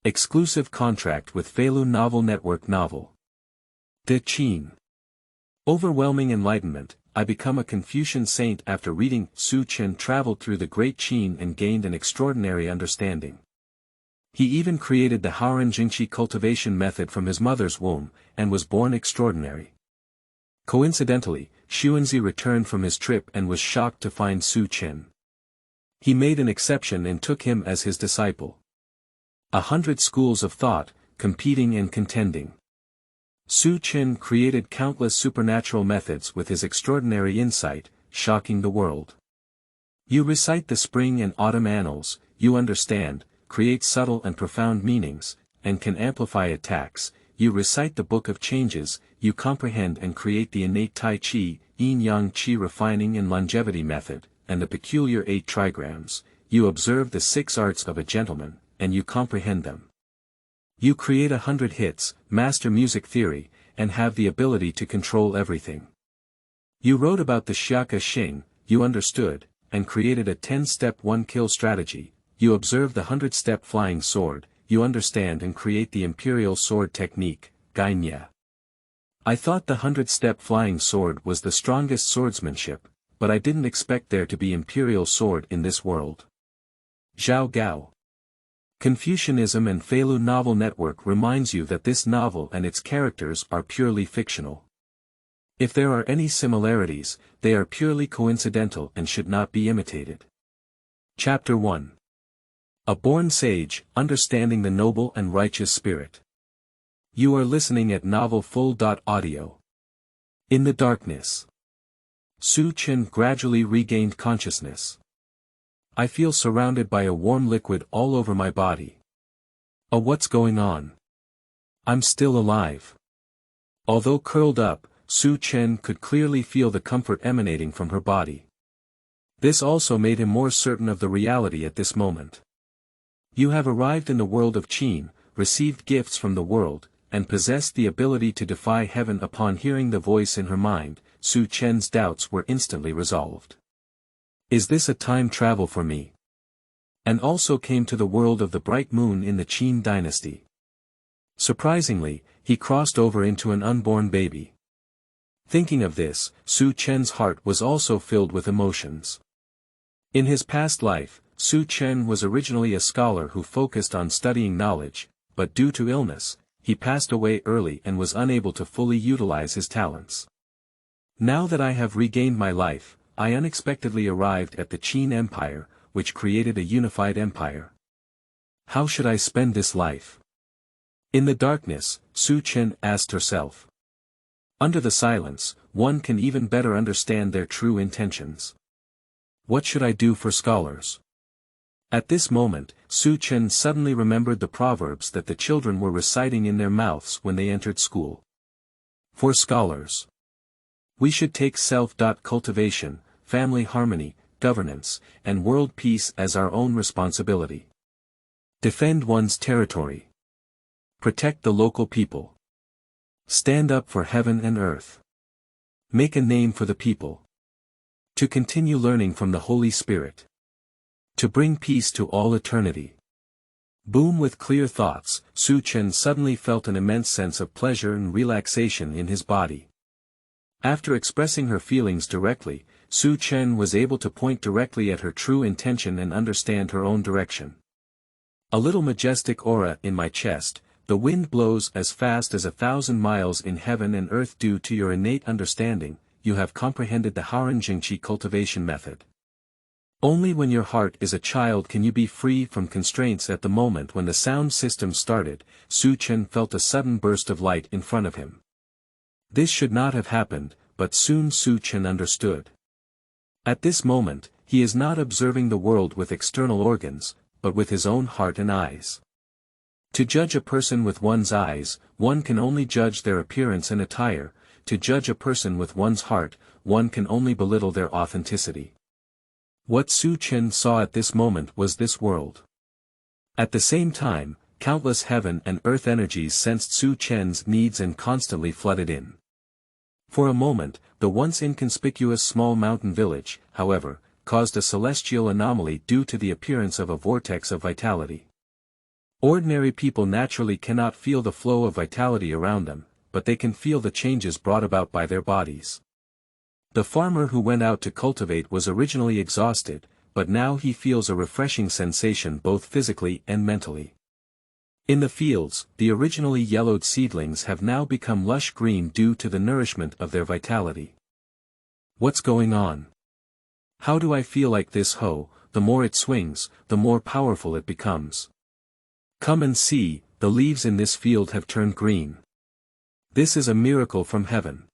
Exclusive contract with Feilu Novel Network Novel. Great Qin. Overwhelming enlightenment. I become a Confucian saint after reading. Su Chen traveled through the Great Qin and gained an extraordinary understanding. He even created the Haoran Zhengqi cultivation method from his mother's womb, and was born extraordinary. Coincidentally, Xunzi returned from his trip and was shocked to find Su Chen. He made an exception and took him as his disciple. 100 schools of thought, competing and contending. Su Chen created countless supernatural methods with his extraordinary insight, shocking the world. You recite the Spring and Autumn Annals, you understand, create subtle and profound meanings, and can amplify attacks. You recite the Book of Changes, you comprehend and create the innate Tai Chi, Yin Yang Qi refining and longevity method, and the peculiar 8 Trigrams. You observe the 6 arts of a gentleman, and you comprehend them. You create 100 hits, master music theory, and have the ability to control everything. You wrote about the Xiake Xing, you understood, and created a 10-step 1-kill strategy. You observe the 100-step flying sword, you understand and create the Imperial Sword Technique, Gai Nie. I thought the 100-step flying sword was the strongest swordsmanship, but I didn't expect there to be Imperial Sword in this world. Zhao Gao. Confucianism and Feilu Novel Network reminds you that this novel and its characters are purely fictional. If there are any similarities, they are purely coincidental and should not be imitated. Chapter 1. A Born Sage, Understanding the Noble and Righteous Spirit. You are listening at novelfull.audio. In the darkness. Su Chen gradually regained consciousness. I feel surrounded by a warm liquid all over my body. Oh, what's going on? I'm still alive. Although curled up, Su Chen could clearly feel the comfort emanating from her body. This also made him more certain of the reality at this moment. You have arrived in the world of Qin, received gifts from the world, and possessed the ability to defy heaven. Upon hearing the voice in her mind, Su Chen's doubts were instantly resolved. Is this a time travel for me? And also came to the world of the bright moon in the Qin dynasty. Surprisingly, he crossed over into an unborn baby. Thinking of this, Su Chen's heart was also filled with emotions. In his past life, Su Chen was originally a scholar who focused on studying knowledge, but due to illness, he passed away early and was unable to fully utilize his talents. Now that I have regained my life, I unexpectedly arrived at the Qin Empire, which created a unified empire. How should I spend this life? In the darkness, Su Chen asked herself. Under the silence, one can even better understand their true intentions. What should I do for scholars? At this moment, Su Chen suddenly remembered the proverbs that the children were reciting in their mouths when they entered school. For scholars. We should take self-cultivation, family harmony, governance, and world peace as our own responsibility. Defend one's territory. Protect the local people. Stand up for heaven and earth. Make a name for the people. To continue learning from the Holy Spirit. To bring peace to all eternity. Boom. With clear thoughts, Su Chen suddenly felt an immense sense of pleasure and relaxation in his body. After expressing her feelings directly, Su Chen was able to point directly at her true intention and understand her own direction. A little majestic aura in my chest, the wind blows as fast as 1,000 miles in heaven and earth. Due to your innate understanding, you have comprehended the Haoran Zhengqi cultivation method. Only when your heart is a child can you be free from constraints. At the moment when the sound system started, Su Chen felt a sudden burst of light in front of him. This should not have happened, but soon Su Chen understood. At this moment, he is not observing the world with external organs, but with his own heart and eyes. To judge a person with one's eyes, one can only judge their appearance and attire. To judge a person with one's heart, one can only belittle their authenticity. What Su Chen saw at this moment was this world. At the same time, countless heaven and earth energies sensed Su Chen's needs and constantly flooded in. For a moment, the once inconspicuous small mountain village, however, caused a celestial anomaly due to the appearance of a vortex of vitality. Ordinary people naturally cannot feel the flow of vitality around them, but they can feel the changes brought about by their bodies. The farmer who went out to cultivate was originally exhausted, but now he feels a refreshing sensation both physically and mentally. In the fields, the originally yellowed seedlings have now become lush green due to the nourishment of their vitality. What's going on? How do I feel like this hoe? The more it swings, the more powerful it becomes. Come and see, the leaves in this field have turned green. This is a miracle from heaven.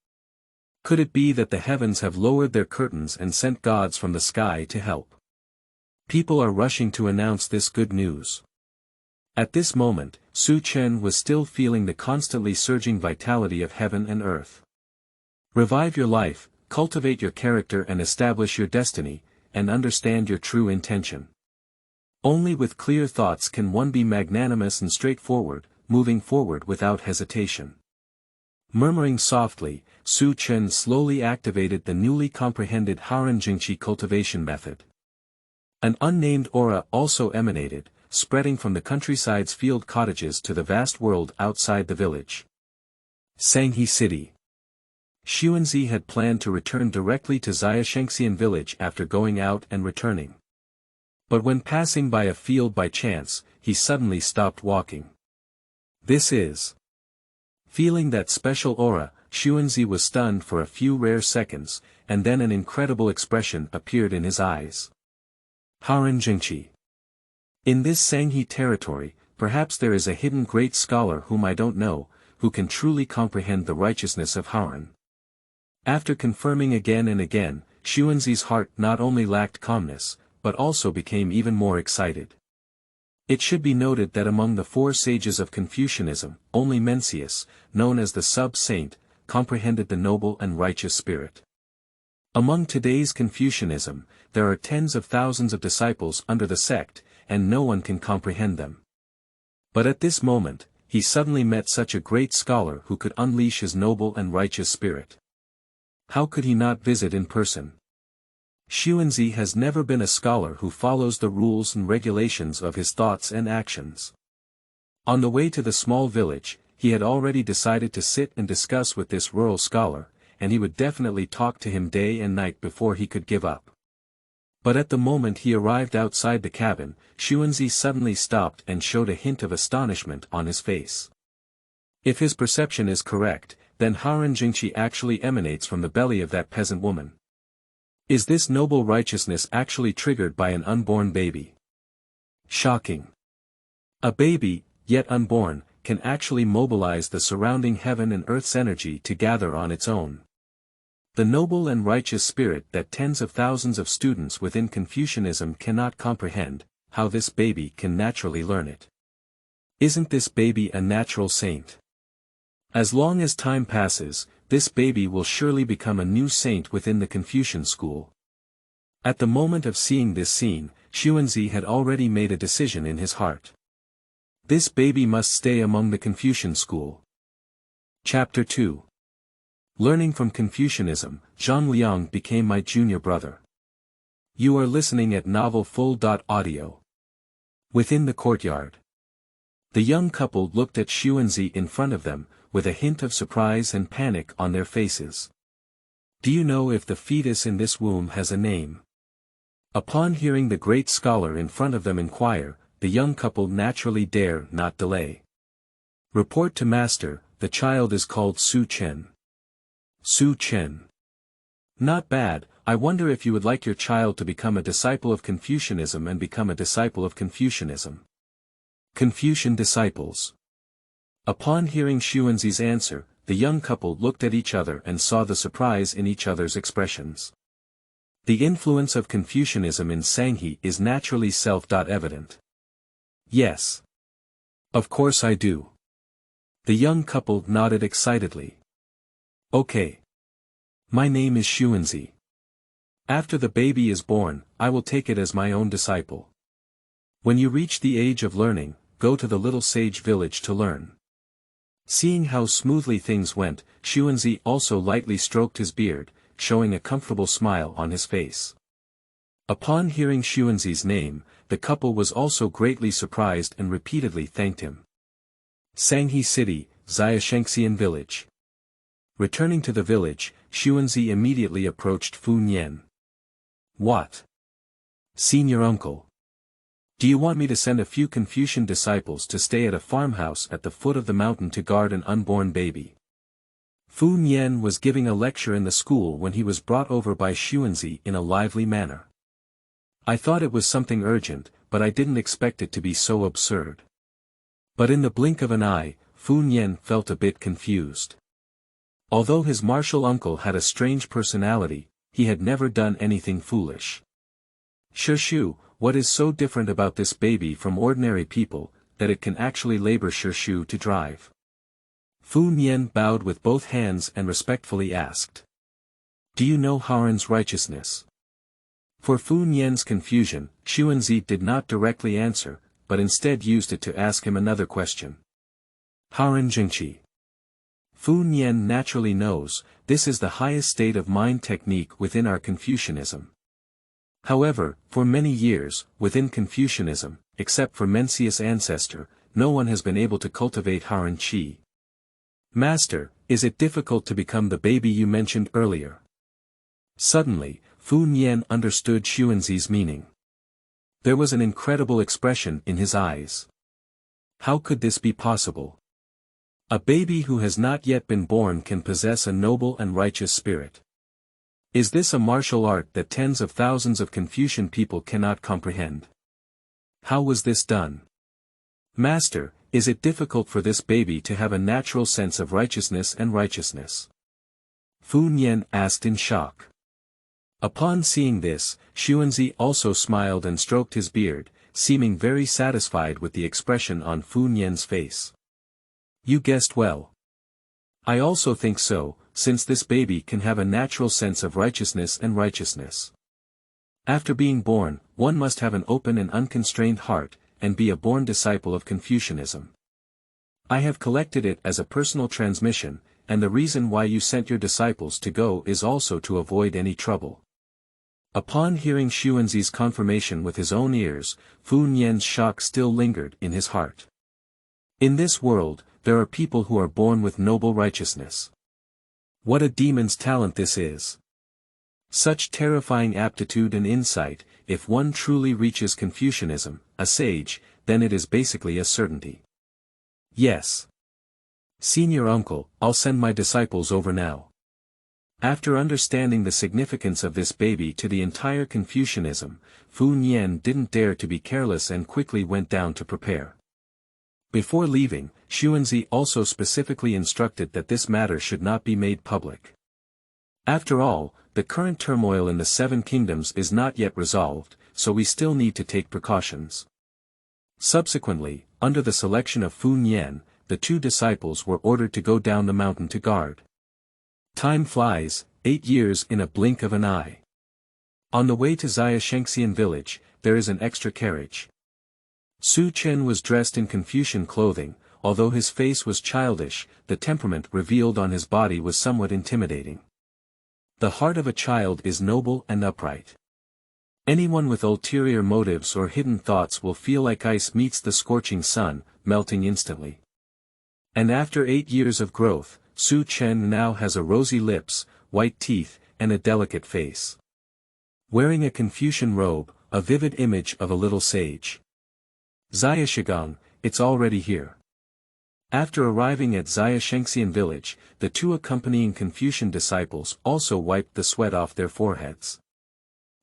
Could it be that the heavens have lowered their curtains and sent gods from the sky to help? People are rushing to announce this good news. At this moment, Su Chen was still feeling the constantly surging vitality of heaven and earth. Revive your life, cultivate your character and establish your destiny, and understand your true intention. Only with clear thoughts can one be magnanimous and straightforward, moving forward without hesitation. Murmuring softly, Su Chen slowly activated the newly comprehended Haoran Zhengqi cultivation method. An unnamed aura also emanated, spreading from the countryside's field cottages to the vast world outside the village. Sanghi City. Xunzi had planned to return directly to Xiake Xing village after going out and returning. But when passing by a field by chance, he suddenly stopped walking. This is. Feeling that special aura, Xunzi was stunned for a few rare seconds, and then an incredible expression appeared in his eyes. Haoran Zhengqi. In this Sanghi territory, perhaps there is a hidden great scholar whom I don't know, who can truly comprehend the righteousness of Haoran. After confirming again and again, Xunzi's heart not only lacked calmness, but also became even more excited. It should be noted that among the four sages of Confucianism, only Mencius, known as the sub-saint, comprehended the noble and righteous spirit. Among today's Confucianism, there are tens of thousands of disciples under the sect, and no one can comprehend them. But at this moment, he suddenly met such a great scholar who could unleash his noble and righteous spirit. How could he not visit in person? Xunzi has never been a scholar who follows the rules and regulations of his thoughts and actions. On the way to the small village, he had already decided to sit and discuss with this rural scholar, and he would definitely talk to him day and night before he could give up. But at the moment he arrived outside the cabin, Xunzi suddenly stopped and showed a hint of astonishment on his face. If his perception is correct, then Haoran Zhengqi actually emanates from the belly of that peasant woman. Is this noble righteousness actually triggered by an unborn baby? Shocking. A baby, yet unborn, can actually mobilize the surrounding heaven and earth's energy to gather on its own. The noble and righteous spirit that tens of thousands of students within Confucianism cannot comprehend, how this baby can naturally learn it. Isn't this baby a natural saint? As long as time passes, this baby will surely become a new saint within the Confucian school. At the moment of seeing this scene, Xunzi had already made a decision in his heart. This baby must stay among the Confucian school. Chapter 2. Learning from Confucianism, Zhang Liang became my junior brother. You are listening at novelfull.audio. Within the courtyard. The young couple looked at Xunzi in front of them, with a hint of surprise and panic on their faces. Do you know if the fetus in this womb has a name? Upon hearing the great scholar in front of them inquire, the young couple naturally dare not delay. Report to master, the child is called Su Chen. Su Chen. Not bad. I wonder if you would like your child to become a disciple of Confucianism and become a disciple of Confucianism. Confucian disciples. Upon hearing Xunzi's answer, the young couple looked at each other and saw the surprise in each other's expressions. The influence of Confucianism in Sanghi is naturally self-evident. Yes. Of course I do. The young couple nodded excitedly. Okay. My name is Xunzi. After the baby is born, I will take it as my own disciple. When you reach the age of learning, go to the little sage village to learn. Seeing how smoothly things went, Xunzi also lightly stroked his beard, showing a comfortable smile on his face. Upon hearing Xunzi's name, the couple was also greatly surprised and repeatedly thanked him. Sanghe City, Xiaxiangxian Village. Returning to the village, Xunzi immediately approached Fu Nian. What? Senior uncle. Do you want me to send a few Confucian disciples to stay at a farmhouse at the foot of the mountain to guard an unborn baby? Fu Nian was giving a lecture in the school when he was brought over by Xunzi in a lively manner. I thought it was something urgent, but I didn't expect it to be so absurd. But in the blink of an eye, Fu Nian felt a bit confused. Although his martial uncle had a strange personality, he had never done anything foolish. Shishu, what is so different about this baby from ordinary people, that it can actually labor Shishu to drive? Fu Nian bowed with both hands and respectfully asked. Do you know Haoran's righteousness? For Fu Nian's confusion, Xunzi did not directly answer, but instead used it to ask him another question. Haoran Zhengqi. Fu Nian naturally knows, this is the highest state of mind technique within our Confucianism. However, for many years, within Confucianism, except for Mencius' ancestor, no one has been able to cultivate Haoran Qi. Master, is it difficult to become the baby you mentioned earlier? Suddenly, Fu Nian understood Xunzi's meaning. There was an incredible expression in his eyes. How could this be possible? A baby who has not yet been born can possess a noble and righteous spirit. Is this a martial art that tens of thousands of Confucian people cannot comprehend? How was this done? Master, is it difficult for this baby to have a natural sense of righteousness and righteousness? Fu Nian asked in shock. Upon seeing this, Xunzi also smiled and stroked his beard, seeming very satisfied with the expression on Fu Nian's face. You guessed well. I also think so, since this baby can have a natural sense of righteousness and righteousness. After being born, one must have an open and unconstrained heart, and be a born disciple of Confucianism. I have collected it as a personal transmission, and the reason why you sent your disciples to go is also to avoid any trouble. Upon hearing Xunzi's confirmation with his own ears, Fu Nian's shock still lingered in his heart. In this world, there are people who are born with noble righteousness. What a demon's talent this is! Such terrifying aptitude and insight, if one truly reaches Confucianism, a sage, then it is basically a certainty. Yes. Senior uncle, I'll send my disciples over now. After understanding the significance of this baby to the entire Confucianism, Fu Nian didn't dare to be careless and quickly went down to prepare. Before leaving, Xunzi also specifically instructed that this matter should not be made public. After all, the current turmoil in the Seven Kingdoms is not yet resolved, so we still need to take precautions. Subsequently, under the selection of Fu Nian, the two disciples were ordered to go down the mountain to guard. Time flies, 8 years in a blink of an eye. On the way to Xiaxiangxian village, there is an extra carriage. Su Chen was dressed in Confucian clothing, although his face was childish, the temperament revealed on his body was somewhat intimidating. The heart of a child is noble and upright. Anyone with ulterior motives or hidden thoughts will feel like ice meets the scorching sun, melting instantly. And after 8 years of growth, Su Chen now has a rosy lips, white teeth, and a delicate face. Wearing a Confucian robe, a vivid image of a little sage. Xiake Xing, it's already here. After arriving at Xiaxiangxian village, the two accompanying Confucian disciples also wiped the sweat off their foreheads.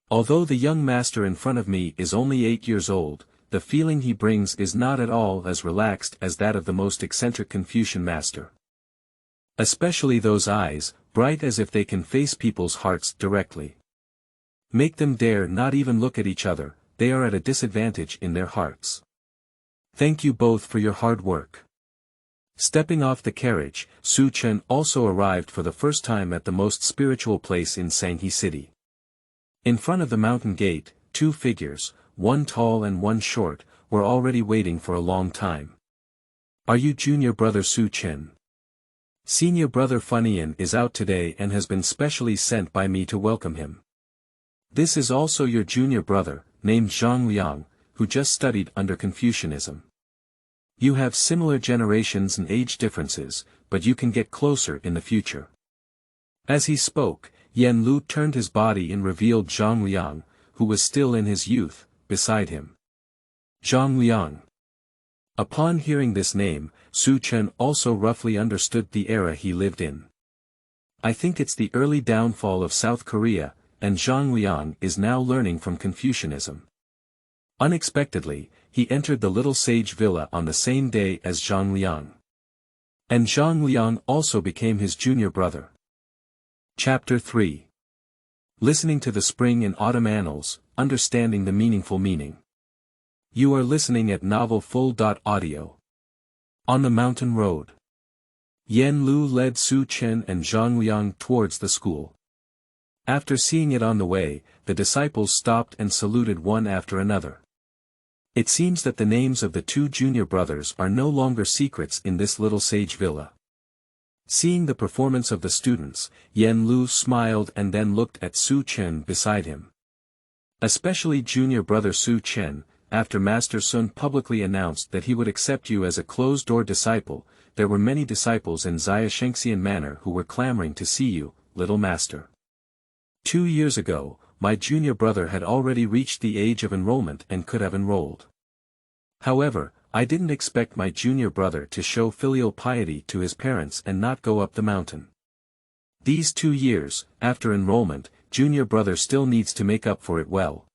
Although the young master in front of me is only 8 years old, the feeling he brings is not at all as relaxed as that of the most eccentric Confucian master. Especially those eyes, bright as if they can face people's hearts directly. Make them dare not even look at each other, they are at a disadvantage in their hearts. Thank you both for your hard work. Stepping off the carriage, Su Chen also arrived for the first time at the most spiritual place in Sanghe City. In front of the mountain gate, 2 figures, one tall and one short, were already waiting for a long time. Are you junior brother Su Chen? Senior brother Funian is out today and has been specially sent by me to welcome him. This is also your junior brother, named Zhang Liang, who just studied under Confucianism. You have similar generations and age differences, but you can get closer in the future. As he spoke, Yen Lu turned his body and revealed Zhang Liang, who was still in his youth, beside him. Zhang Liang. Upon hearing this name, Su Chen also roughly understood the era he lived in. I think it's the early downfall of South Korea, and Zhang Liang is now learning from Confucianism. Unexpectedly, he entered the little sage villa on the same day as Zhang Liang. And Zhang Liang also became his junior brother. Chapter 3. Listening to the Spring and Autumn Annals, Understanding the Meaningful Meaning. You are listening at novelfull.audio. On the mountain road. Yen Lu led Su Chen and Zhang Liang towards the school. After seeing it on the way, the disciples stopped and saluted one after another. It seems that the names of the two junior brothers are no longer secrets in this little sage villa. Seeing the performance of the students, Yen Lu smiled and then looked at Su Chen beside him. Especially junior brother Su Chen, after Master Sun publicly announced that he would accept you as a closed-door disciple, there were many disciples in Xiake Xing manner who were clamoring to see you, little master. 2 years ago, my junior brother had already reached the age of enrollment and could have enrolled. However, I didn't expect my junior brother to show filial piety to his parents and not go up the mountain. These 2 years, after enrollment, junior brother still needs to make up for it well.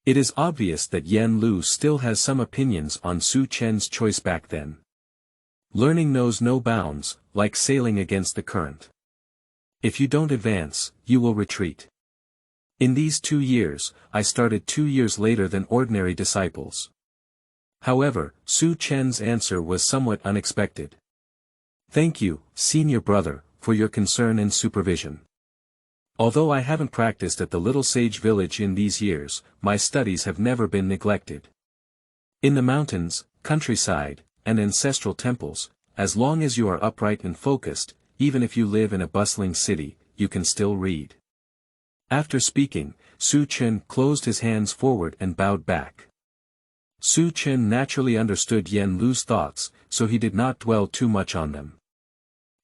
It is obvious that Yen Lu still has some opinions on Su Chen's choice back then. Learning knows no bounds, like sailing against the current. If you don't advance, you will retreat. In these 2 years, I started 2 years later than ordinary disciples. However, Su Chen's answer was somewhat unexpected. Thank you, senior brother, for your concern and supervision. Although I haven't practiced at the little sage village in these years, my studies have never been neglected. In the mountains, countryside, and ancestral temples, as long as you are upright and focused, even if you live in a bustling city, you can still read. After speaking, Su Chen closed his hands forward and bowed back. Su Chen naturally understood Yen Lu's thoughts, so he did not dwell too much on them.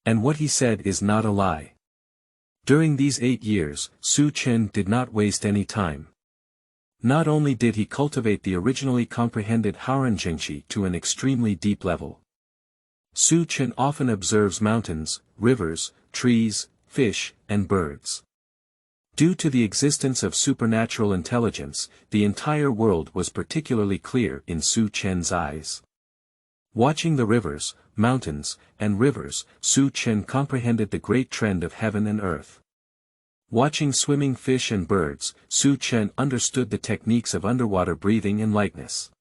And what he said is not a lie. During these 8 years, Su Chen did not waste any time. Not only did he cultivate the originally comprehended Haoran Zhengqi to an extremely deep level. Su Chen often observes mountains, rivers, trees, fish, and birds. Due to the existence of supernatural intelligence, the entire world was particularly clear in Su Chen's eyes. Watching the rivers, mountains, and rivers, Su Chen comprehended the great trend of heaven and earth. Watching swimming fish and birds, Su Chen understood the techniques of underwater breathing and lightness.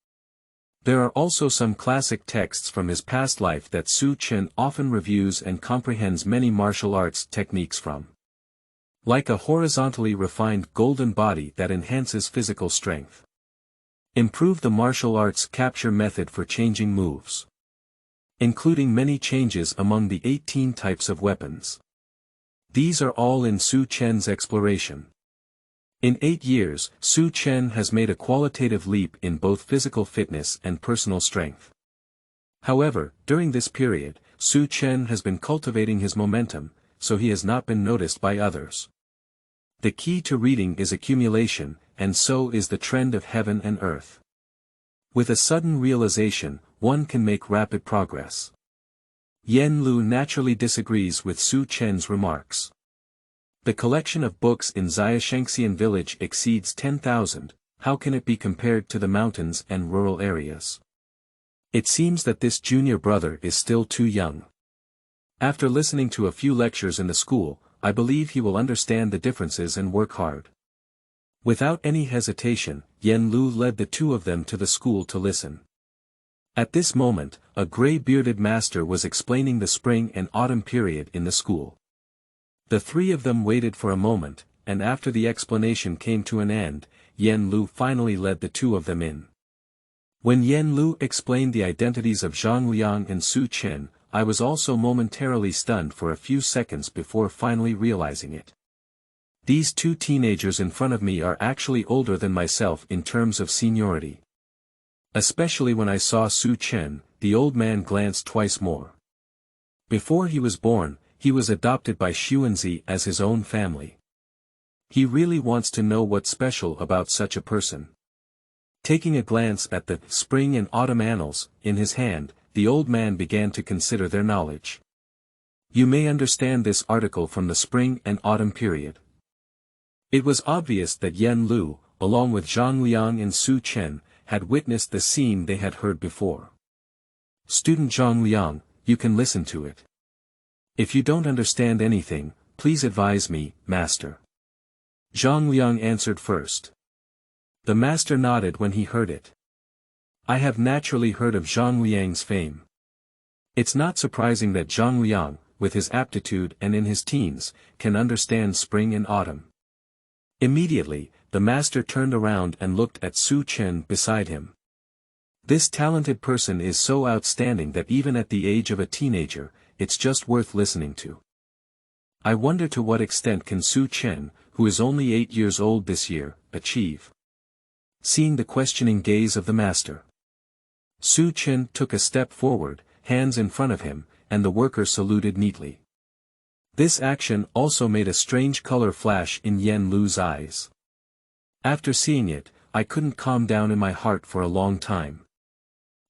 There are also some classic texts from his past life that Su Chen often reviews and comprehends many martial arts techniques from. Like a horizontally refined golden body that enhances physical strength. Improve the martial arts capture method for changing moves. Including many changes among the 18 types of weapons. These are all in Su Chen's exploration. In 8 years, Su Chen has made a qualitative leap in both physical fitness and personal strength. However, during this period, Su Chen has been cultivating his momentum, so he has not been noticed by others. The key to reading is accumulation, and so is the trend of heaven and earth. With a sudden realization, one can make rapid progress. Yen Lu naturally disagrees with Su Chen's remarks. The collection of books in Xiaxian village exceeds 10,000, how can it be compared to the mountains and rural areas? It seems that this junior brother is still too young. After listening to a few lectures in the school, I believe he will understand the differences and work hard. Without any hesitation, Yen Lu led the two of them to the school to listen. At this moment, a gray-bearded master was explaining the spring and autumn period in the school. The three of them waited for a moment, and after the explanation came to an end, Yen Lu finally led the two of them in. When Yen Lu explained the identities of Zhang Liang and Su Chen, I was also momentarily stunned for a few seconds before finally realizing it. These two teenagers in front of me are actually older than myself in terms of seniority. Especially when I saw Su Chen, the old man glanced twice more. Before he was born, he was adopted by Xunzi as his own family. He really wants to know what's special about such a person. Taking a glance at the Spring and Autumn Annals in his hand, the old man began to consider their knowledge. You may understand this article from the Spring and Autumn period. It was obvious that Yen Lu, along with Zhang Liang and Su Chen, had witnessed the scene they had heard before. Student Zhang Liang, you can listen to it. If you don't understand anything, please advise me, master. Zhang Liang answered first. The master nodded when he heard it. I have naturally heard of Zhang Liang's fame. It's not surprising that Zhang Liang, with his aptitude and in his teens, can understand spring and autumn. Immediately, the master turned around and looked at Su Chen beside him. This talented person is so outstanding that even at the age of a teenager, it's just worth listening to. I wonder to what extent can Su Chen, who is only 8 years old this year, achieve. Seeing the questioning gaze of the master, Su Chen took a step forward, hands in front of him, and the worker saluted neatly. This action also made a strange color flash in Yen Lu's eyes. After seeing it, I couldn't calm down in my heart for a long time.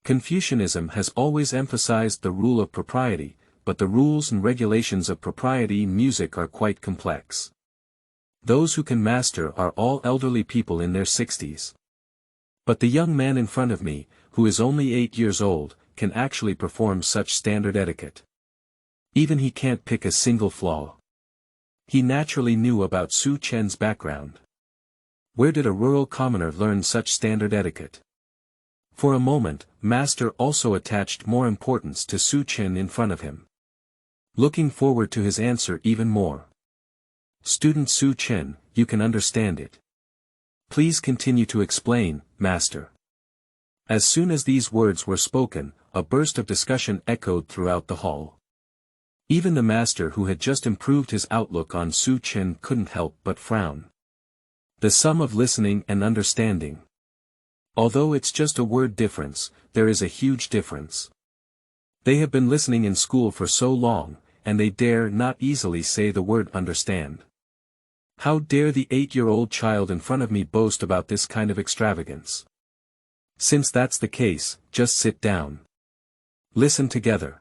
Confucianism has always emphasized the rule of propriety, but the rules and regulations of propriety in music are quite complex. Those who can master are all elderly people in their 60s. But the young man in front of me, who is only 8 years old, can actually perform such standard etiquette. Even he can't pick a single flaw. He naturally knew about Su Chen's background. Where did a rural commoner learn such standard etiquette? For a moment, master also attached more importance to Su Chen in front of him. Looking forward to his answer even more. Student Su Chen, you can understand it. Please continue to explain, master. As soon as these words were spoken, a burst of discussion echoed throughout the hall. Even the master who had just improved his outlook on Su Chen couldn't help but frown. The sum of listening and understanding. Although it's just a word difference, there is a huge difference. They have been listening in school for so long, and they dare not easily say the word understand. How dare the 8-year-old child in front of me boast about this kind of extravagance? Since that's the case, just sit down. Listen together.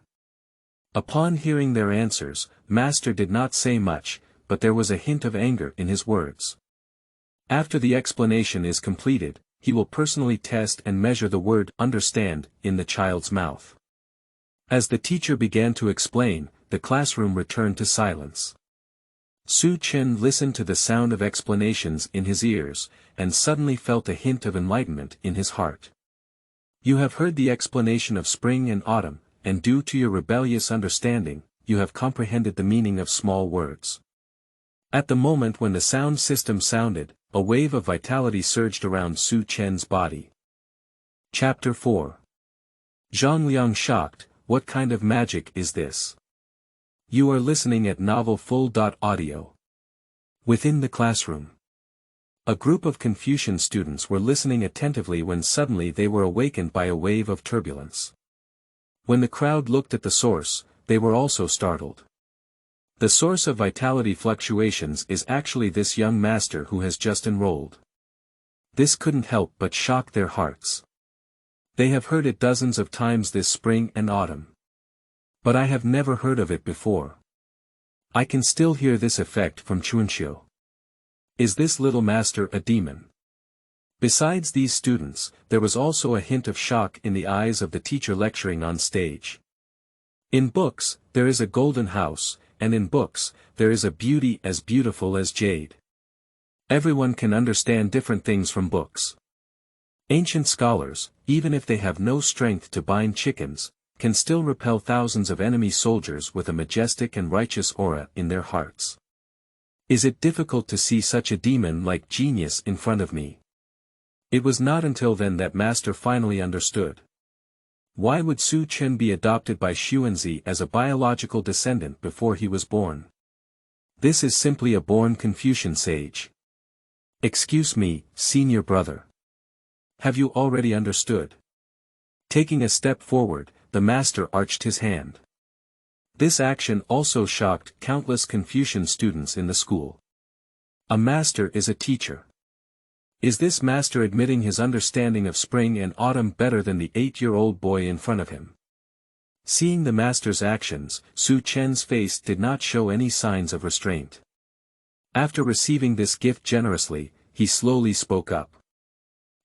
Upon hearing their answers, master did not say much, but there was a hint of anger in his words. After the explanation is completed, he will personally test and measure the word understand in the child's mouth. As the teacher began to explain, the classroom returned to silence. Su Chen listened to the sound of explanations in his ears, and suddenly felt a hint of enlightenment in his heart. You have heard the explanation of spring and autumn, and due to your rebellious understanding, you have comprehended the meaning of small words. At the moment when the sound system sounded, a wave of vitality surged around Su Chen's body. Chapter 4. Zhang Liang Shocked, what kind of magic is this? You are listening at Novel Full.audio. Within the classroom. A group of Confucian students were listening attentively when suddenly they were awakened by a wave of turbulence. When the crowd looked at the source, they were also startled. The source of vitality fluctuations is actually this young master who has just enrolled. This couldn't help but shock their hearts. They have heard it dozens of times this spring and autumn. But I have never heard of it before. I can still hear this effect from Chunxiu. Is this little master a demon? Besides these students, there was also a hint of shock in the eyes of the teacher lecturing on stage. In books, there is a golden house, and in books, there is a beauty as beautiful as jade. Everyone can understand different things from books. Ancient scholars, even if they have no strength to bind chickens, can still repel thousands of enemy soldiers with a majestic and righteous aura in their hearts. Is it difficult to see such a demon-like genius in front of me? It was not until then that master finally understood. Why would Su Chen be adopted by Xunzi as a biological descendant before he was born? This is simply a born Confucian sage. Excuse me, senior brother. Have you already understood? Taking a step forward, the master arched his hand. This action also shocked countless Confucian students in the school. A master is a teacher. Is this master admitting his understanding of spring and autumn better than the 8-year-old boy in front of him? Seeing the master's actions, Su Chen's face did not show any signs of restraint. After receiving this gift generously, he slowly spoke up.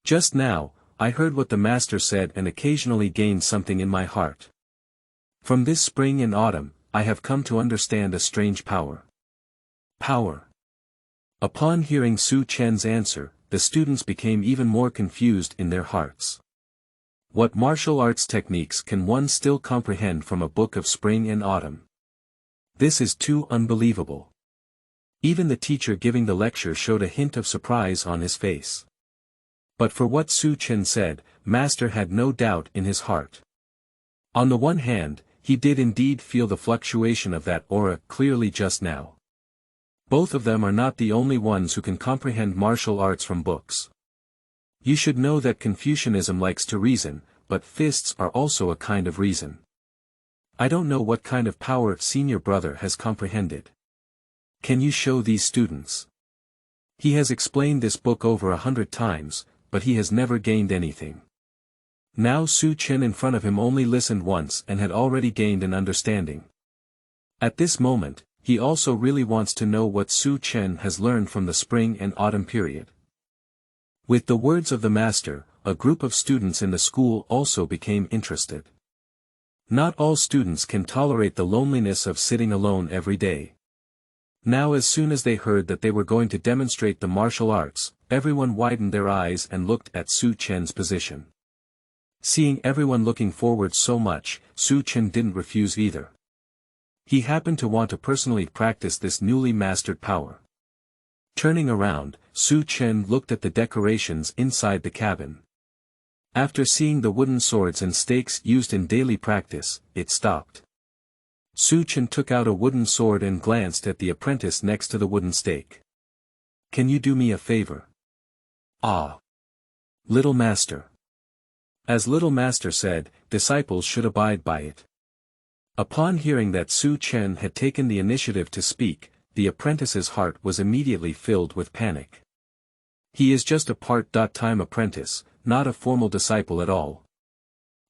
Just now, I heard what the master said and occasionally gained something in my heart. From this spring and autumn, I have come to understand a strange power. Power. Upon hearing Su Chen's answer, the students became even more confused in their hearts. What martial arts techniques can one still comprehend from a book of spring and autumn? This is too unbelievable. Even the teacher giving the lecture showed a hint of surprise on his face. But for what Su Chen said, Master had no doubt in his heart. On the one hand, he did indeed feel the fluctuation of that aura clearly just now. Both of them are not the only ones who can comprehend martial arts from books. You should know that Confucianism likes to reason, but fists are also a kind of reason. I don't know what kind of power senior brother has comprehended. Can you show these students? He has explained this book over 100 times, but he has never gained anything. Now Su Chen in front of him only listened once and had already gained an understanding. At this moment, he also really wants to know what Su Chen has learned from the spring and autumn period. With the words of the master, a group of students in the school also became interested. Not all students can tolerate the loneliness of sitting alone every day. Now as soon as they heard that they were going to demonstrate the martial arts, everyone widened their eyes and looked at Su Chen's position. Seeing everyone looking forward so much, Su Chen didn't refuse either. He happened to want to personally practice this newly mastered power. Turning around, Su Chen looked at the decorations inside the cabin. After seeing the wooden swords and stakes used in daily practice, it stopped. Su Chen took out a wooden sword and glanced at the apprentice next to the wooden stake. Can you do me a favor? Ah. Little master. As little master said, disciples should abide by it. Upon hearing that Su Chen had taken the initiative to speak, the apprentice's heart was immediately filled with panic. He is just a part-time apprentice, not a formal disciple at all.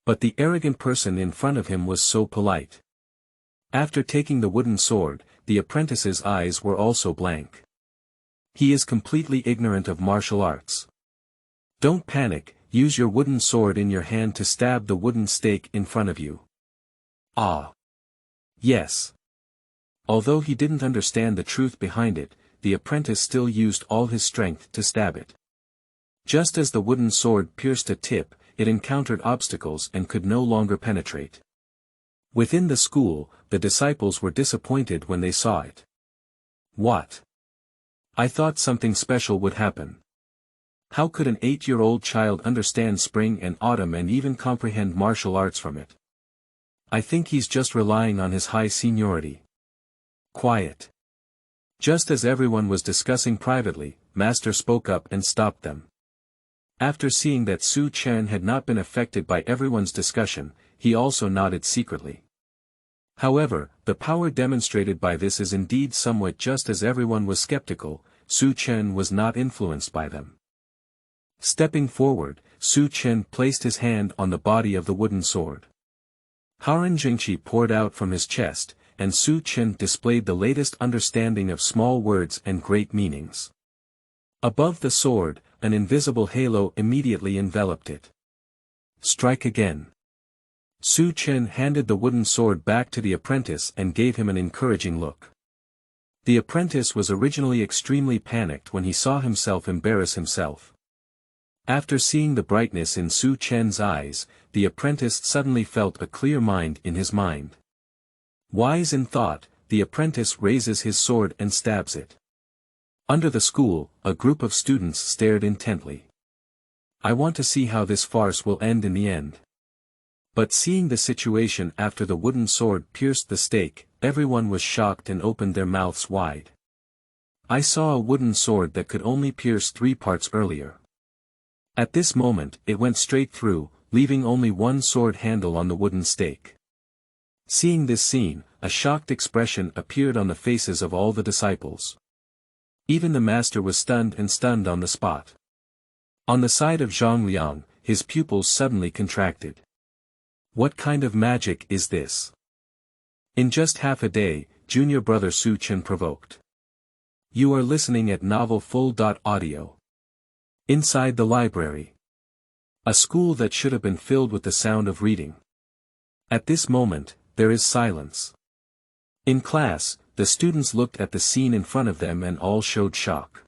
But the arrogant person in front of him was so polite. After taking the wooden sword, the apprentice's eyes were also blank. He is completely ignorant of martial arts. Don't panic, use your wooden sword in your hand to stab the wooden stake in front of you. Ah. Yes. Although he didn't understand the truth behind it, the apprentice still used all his strength to stab it. Just as the wooden sword pierced a tip, it encountered obstacles and could no longer penetrate. Within the school, the disciples were disappointed when they saw it. What? I thought something special would happen. How could an 8-year-old child understand spring and autumn and even comprehend martial arts from it? I think he's just relying on his high seniority. Quiet. Just as everyone was discussing privately, Master spoke up and stopped them. After seeing that Su Chen had not been affected by everyone's discussion, he also nodded secretly. However, the power demonstrated by this is indeed somewhat just as everyone was skeptical, Su Chen was not influenced by them. Stepping forward, Su Chen placed his hand on the body of the wooden sword. Haoran Zhengqi poured out from his chest, and Su Chen displayed the latest understanding of small words and great meanings. Above the sword, an invisible halo immediately enveloped it. Strike again. Su Chen handed the wooden sword back to the apprentice and gave him an encouraging look. The apprentice was originally extremely panicked when he saw himself embarrass himself. After seeing the brightness in Su Chen's eyes, the apprentice suddenly felt a clear mind in his mind. Wise in thought, the apprentice raises his sword and stabs it. Under the school, a group of students stared intently. I want to see how this farce will end in the end. But seeing the situation after the wooden sword pierced the stake, everyone was shocked and opened their mouths wide. I saw a wooden sword that could only pierce 3 parts earlier. At this moment, it went straight through, leaving only one sword handle on the wooden stake. Seeing this scene, a shocked expression appeared on the faces of all the disciples. Even the master was stunned on the spot. On the side of Zhang Liang, his pupils suddenly contracted. What kind of magic is this? In just half a day, Junior Brother Su Chen provoked. You are listening at Novel Full.audio. Inside the library. A school that should have been filled with the sound of reading. At this moment, there is silence. In class, the students looked at the scene in front of them and all showed shock.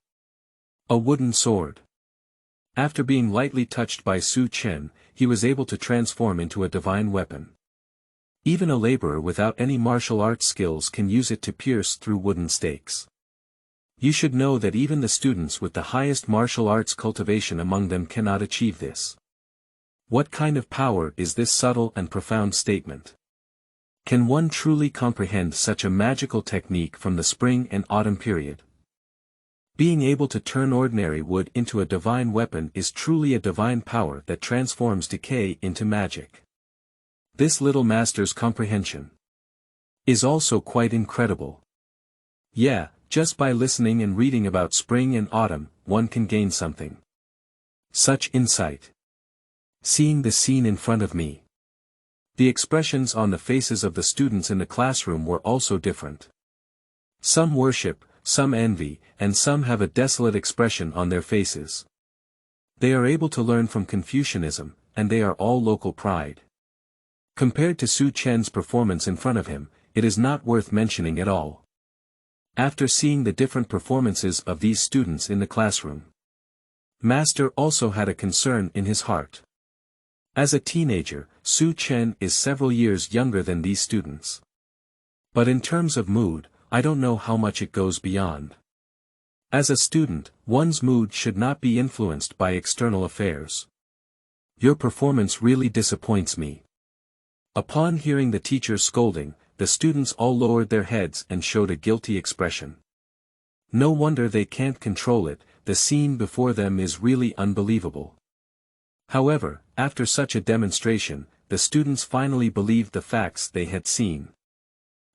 A wooden sword. After being lightly touched by Su Chen, he was able to transform into a divine weapon. Even a laborer without any martial arts skills can use it to pierce through wooden stakes. You should know that even the students with the highest martial arts cultivation among them cannot achieve this. What kind of power is this subtle and profound statement? Can one truly comprehend such a magical technique from the spring and autumn period? Being able to turn ordinary wood into a divine weapon is truly a divine power that transforms decay into magic. This little master's comprehension is also quite incredible. Yeah, just by listening and reading about spring and autumn, one can gain something. Such insight. Seeing the scene in front of me. The expressions on the faces of the students in the classroom were also different. Some worship, some envy, and some have a desolate expression on their faces. They are able to learn from Confucianism, and they are all local pride. Compared to Su Chen's performance in front of him, it is not worth mentioning at all. After seeing the different performances of these students in the classroom, Master also had a concern in his heart. As a teenager, Su Chen is several years younger than these students. But in terms of mood, I don't know how much it goes beyond. As a student, one's mood should not be influenced by external affairs. Your performance really disappoints me. Upon hearing the teacher's scolding, the students all lowered their heads and showed a guilty expression. No wonder they can't control it, the scene before them is really unbelievable. However, after such a demonstration, the students finally believed the facts they had seen.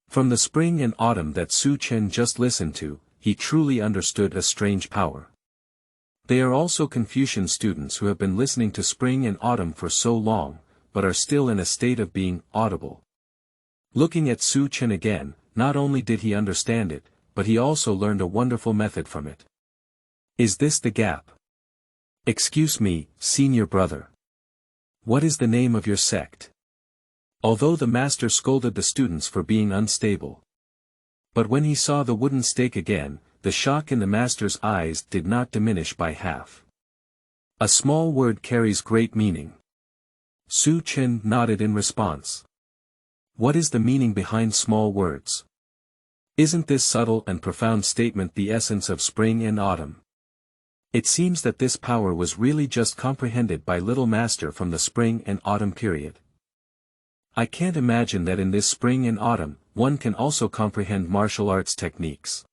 From the spring and autumn that Su Chen just listened to, he truly understood a strange power. They are also Confucian students who have been listening to spring and autumn for so long, but are still in a state of being audible. Looking at Su Chen again, not only did he understand it, but he also learned a wonderful method from it. Is this the gap? Excuse me, senior brother. What is the name of your sect? Although the master scolded the students for being unstable. But when he saw the wooden stake again, the shock in the master's eyes did not diminish by half. A small word carries great meaning. Su Chen nodded in response. What is the meaning behind small words? Isn't this subtle and profound statement the essence of spring and autumn? It seems that this power was really just comprehended by little master from the spring and autumn period. I can't imagine that in this spring and autumn, one can also comprehend martial arts techniques.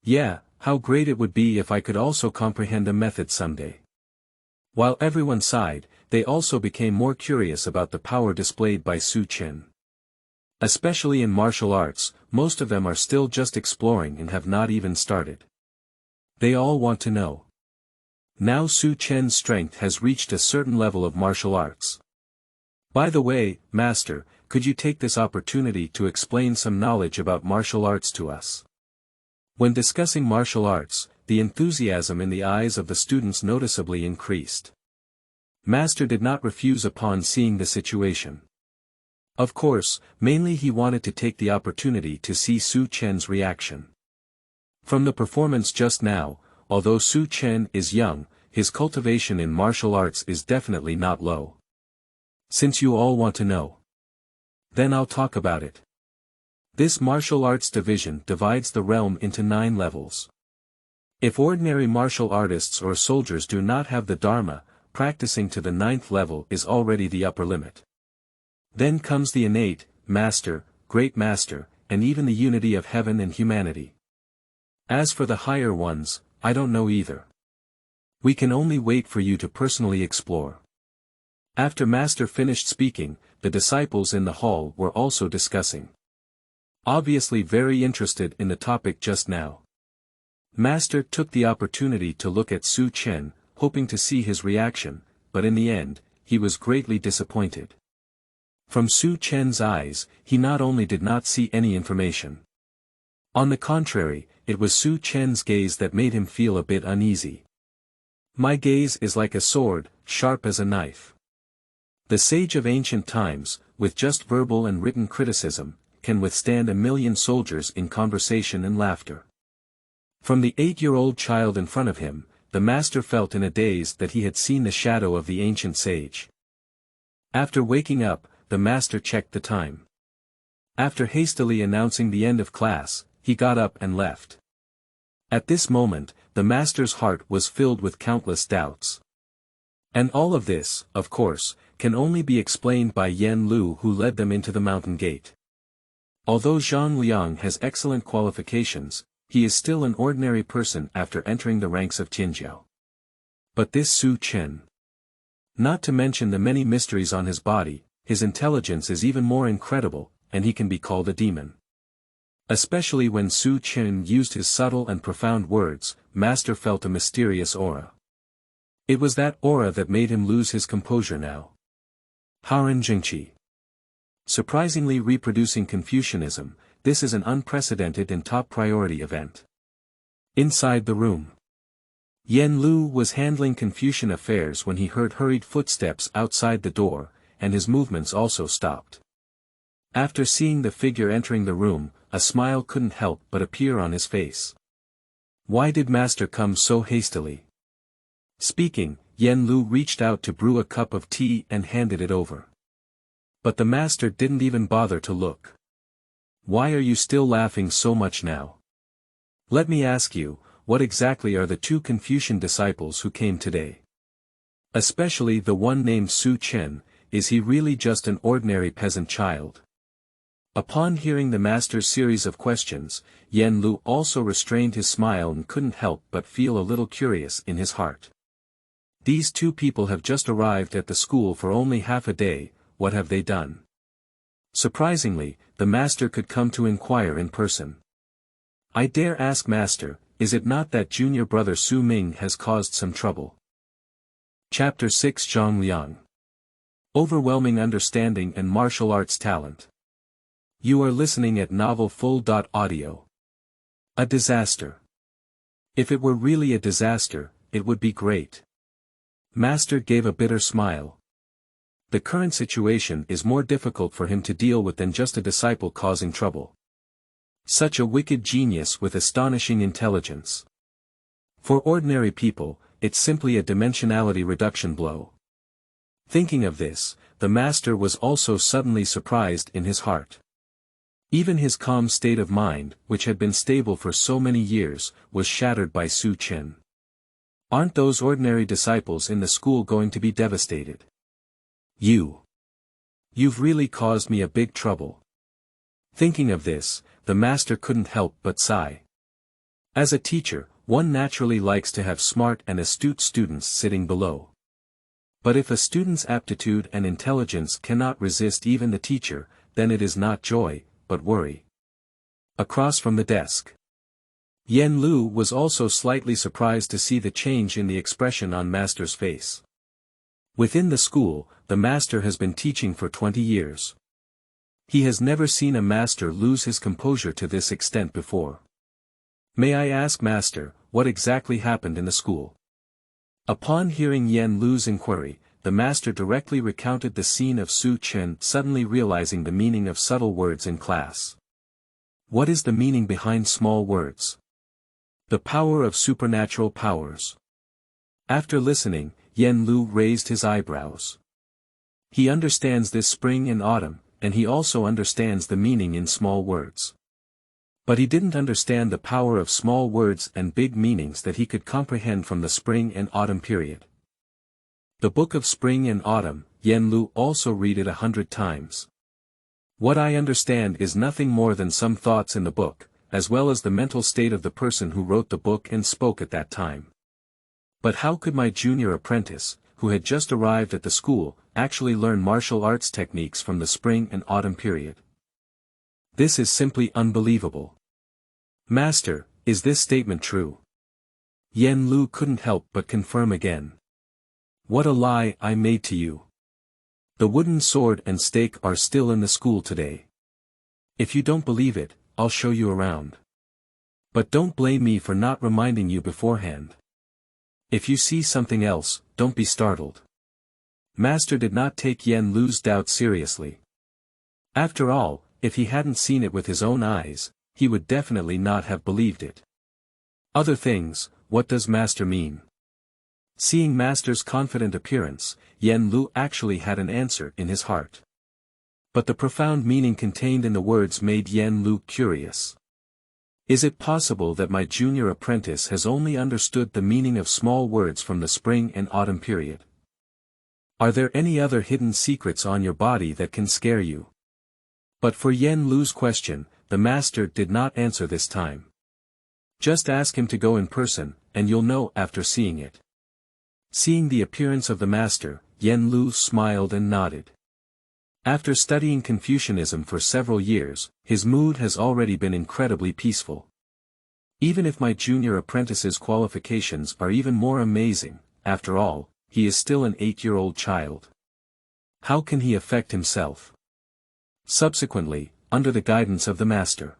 Yeah, how great it would be if I could also comprehend a method someday. While everyone sighed, they also became more curious about the power displayed by Su Chen. Especially in martial arts, most of them are still just exploring and have not even started. They all want to know. Now Su Chen's strength has reached a certain level of martial arts. By the way, Master, could you take this opportunity to explain some knowledge about martial arts to us? When discussing martial arts, the enthusiasm in the eyes of the students noticeably increased. Master did not refuse upon seeing the situation. Of course, mainly he wanted to take the opportunity to see Su Chen's reaction. From the performance just now, although Su Chen is young, his cultivation in martial arts is definitely not low. Since you all want to know, then I'll talk about it. This martial arts division divides the realm into 9 levels. If ordinary martial artists or soldiers do not have the Dharma, practicing to the 9th level is already the upper limit. Then comes the innate, master, great master, and even the unity of heaven and humanity. As for the higher ones, I don't know either. We can only wait for you to personally explore. After Master finished speaking, the disciples in the hall were also discussing. Obviously very interested in the topic just now. Master took the opportunity to look at Su Chen, hoping to see his reaction, but in the end, he was greatly disappointed. From Su Chen's eyes, he not only did not see any information. On the contrary, it was Su Chen's gaze that made him feel a bit uneasy. My gaze is like a sword, sharp as a knife. The sage of ancient times, with just verbal and written criticism, can withstand 1,000,000 soldiers in conversation and laughter. From the 8-year-old child in front of him, the master felt in a daze that he had seen the shadow of the ancient sage. After waking up, the master checked the time. After hastily announcing the end of class, he got up and left. At this moment, the master's heart was filled with countless doubts. And all of this, of course, can only be explained by Yen Lu, who led them into the mountain gate. Although Zhang Liang has excellent qualifications, he is still an ordinary person after entering the ranks of Tianjiao. But this Su Chen. Not to mention the many mysteries on his body, his intelligence is even more incredible, and he can be called a demon. Especially when Su Chen used his subtle and profound words, Master felt a mysterious aura. It was that aura that made him lose his composure now. Haoran Zhengqi. Surprisingly reproducing Confucianism, this is an unprecedented and top-priority event. Inside the room. Yen Lu was handling Confucian affairs when he heard hurried footsteps outside the door, and his movements also stopped. After seeing the figure entering the room, a smile couldn't help but appear on his face. Why did Master come so hastily? Speaking, Yen Lu reached out to brew a cup of tea and handed it over. But the Master didn't even bother to look. Why are you still laughing so much now? Let me ask you, what exactly are the 2 Confucian disciples who came today? Especially the one named Su Chen, is he really just an ordinary peasant child? Upon hearing the Master's series of questions, Yen Lu also restrained his smile and couldn't help but feel a little curious in his heart. These 2 people have just arrived at the school for only half a day, what have they done? Surprisingly, the Master could come to inquire in person. I dare ask Master, is it not that junior brother Su Ming has caused some trouble? Chapter 6 Zhang Liang. Overwhelming understanding and martial arts talent. You are listening at novelfull.audio. A disaster. If it were really a disaster, it would be great. Master gave a bitter smile. The current situation is more difficult for him to deal with than just a disciple causing trouble. Such a wicked genius with astonishing intelligence. For ordinary people, it's simply a dimensionality reduction blow. Thinking of this, the Master was also suddenly surprised in his heart. Even his calm state of mind, which had been stable for so many years, was shattered by Su Chen. Aren't those ordinary disciples in the school going to be devastated? You've really caused me a big trouble. Thinking of this, the Master couldn't help but sigh. As a teacher, one naturally likes to have smart and astute students sitting below. But if a student's aptitude and intelligence cannot resist even the teacher, then it is not joy, but worry. Across from the desk. Yen Lu was also slightly surprised to see the change in the expression on Master's face. Within the school, the Master has been teaching for 20 years. He has never seen a Master lose his composure to this extent before. May I ask Master, what exactly happened in the school? Upon hearing Yen Lu's inquiry, the Master directly recounted the scene of Su Chen suddenly realizing the meaning of subtle words in class. What is the meaning behind small words? The power of supernatural powers. After listening, Yen Lu raised his eyebrows. He understands this spring and autumn, and he also understands the meaning in small words. But he didn't understand the power of small words and big meanings that he could comprehend from the spring and autumn period. The book of Spring and Autumn, Yen Lu also read it 100 times. What I understand is nothing more than some thoughts in the book, as well as the mental state of the person who wrote the book and spoke at that time. But how could my junior apprentice, who had just arrived at the school, actually learn martial arts techniques from the spring and autumn period. This is simply unbelievable. Master, is this statement true? Yen Lu couldn't help but confirm again. What a lie I made to you. The wooden sword and stake are still in the school today. If you don't believe it, I'll show you around. But don't blame me for not reminding you beforehand. If you see something else, don't be startled. Master did not take Yen Lu's doubt seriously. After all, if he hadn't seen it with his own eyes, he would definitely not have believed it. Other things, what does Master mean? Seeing Master's confident appearance, Yen Lu actually had an answer in his heart. But the profound meaning contained in the words made Yen Lu curious. Is it possible that my junior apprentice has only understood the meaning of small words from the spring and autumn period? Are there any other hidden secrets on your body that can scare you? But for Yen Lu's question, the master did not answer this time. Just ask him to go in person, and you'll know after seeing it. Seeing the appearance of the master, Yen Lu smiled and nodded. After studying Confucianism for several years, his mood has already been incredibly peaceful. Even if my junior apprentice's qualifications are even more amazing, after all, he is still an 8-year-old child. How can he affect himself? Subsequently, under the guidance of the master,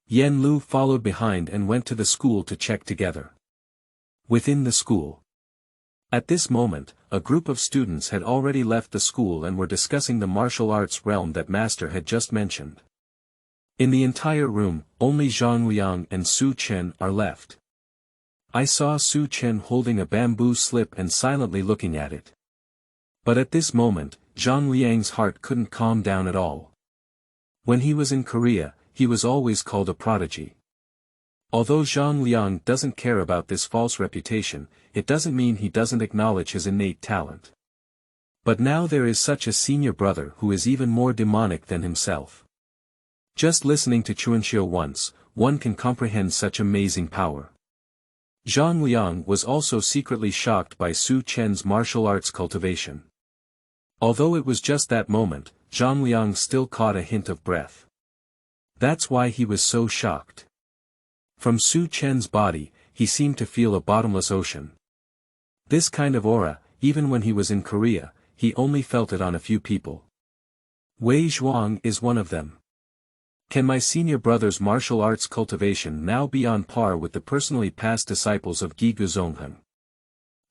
Yen Lu followed behind and went to the school to check together. Within the school. At this moment, a group of students had already left the school and were discussing the martial arts realm that Master had just mentioned. In the entire room, only Zhang Liang and Su Chen are left. I saw Su Chen holding a bamboo slip and silently looking at it. But at this moment, Zhang Liang's heart couldn't calm down at all. When he was in Korea, he was always called a prodigy. Although Zhang Liang doesn't care about this false reputation, it doesn't mean he doesn't acknowledge his innate talent. But now there is such a senior brother who is even more demonic than himself. Just listening to Chuanxiu once, one can comprehend such amazing power. Zhang Liang was also secretly shocked by Su Chen's martial arts cultivation. Although it was just that moment, Zhang Liang still caught a hint of breath. That's why he was so shocked. From Su Chen's body, he seemed to feel a bottomless ocean. This kind of aura, even when he was in Korea, he only felt it on a few people. Wei Zhuang is one of them. Can my senior brother's martial arts cultivation now be on par with the personally passed disciples of Gigu Zongheng?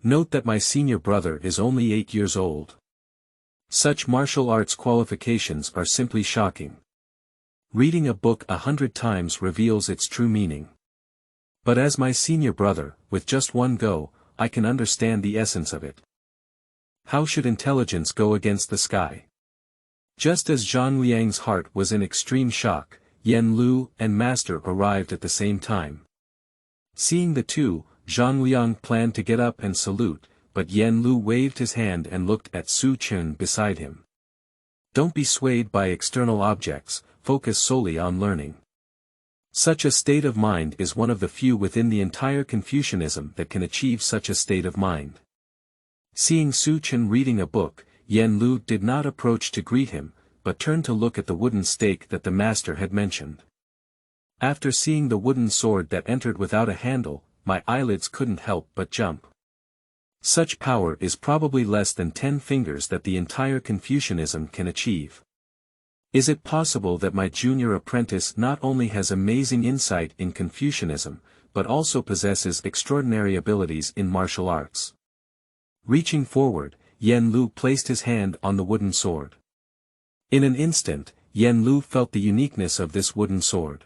Note that my senior brother is only 8 years old. Such martial arts qualifications are simply shocking. Reading a book 100 times reveals its true meaning. But as my senior brother, with just one go, I can understand the essence of it. How should intelligence go against the sky? Just as Zhang Liang's heart was in extreme shock, Yen Lu and Master arrived at the same time. Seeing the two, Zhang Liang planned to get up and salute, but Yen Lu waved his hand and looked at Su Chen beside him. Don't be swayed by external objects, focus solely on learning. Such a state of mind is one of the few within the entire Confucianism that can achieve such a state of mind. Seeing Su Chen reading a book, Yen Lu did not approach to greet him, but turned to look at the wooden stake that the master had mentioned. After seeing the wooden sword that entered without a handle, my eyelids couldn't help but jump. Such power is probably less than 10 fingers that the entire Confucianism can achieve. Is it possible that my junior apprentice not only has amazing insight in Confucianism, but also possesses extraordinary abilities in martial arts? Reaching forward, Yen Lu placed his hand on the wooden sword. In an instant, Yen Lu felt the uniqueness of this wooden sword.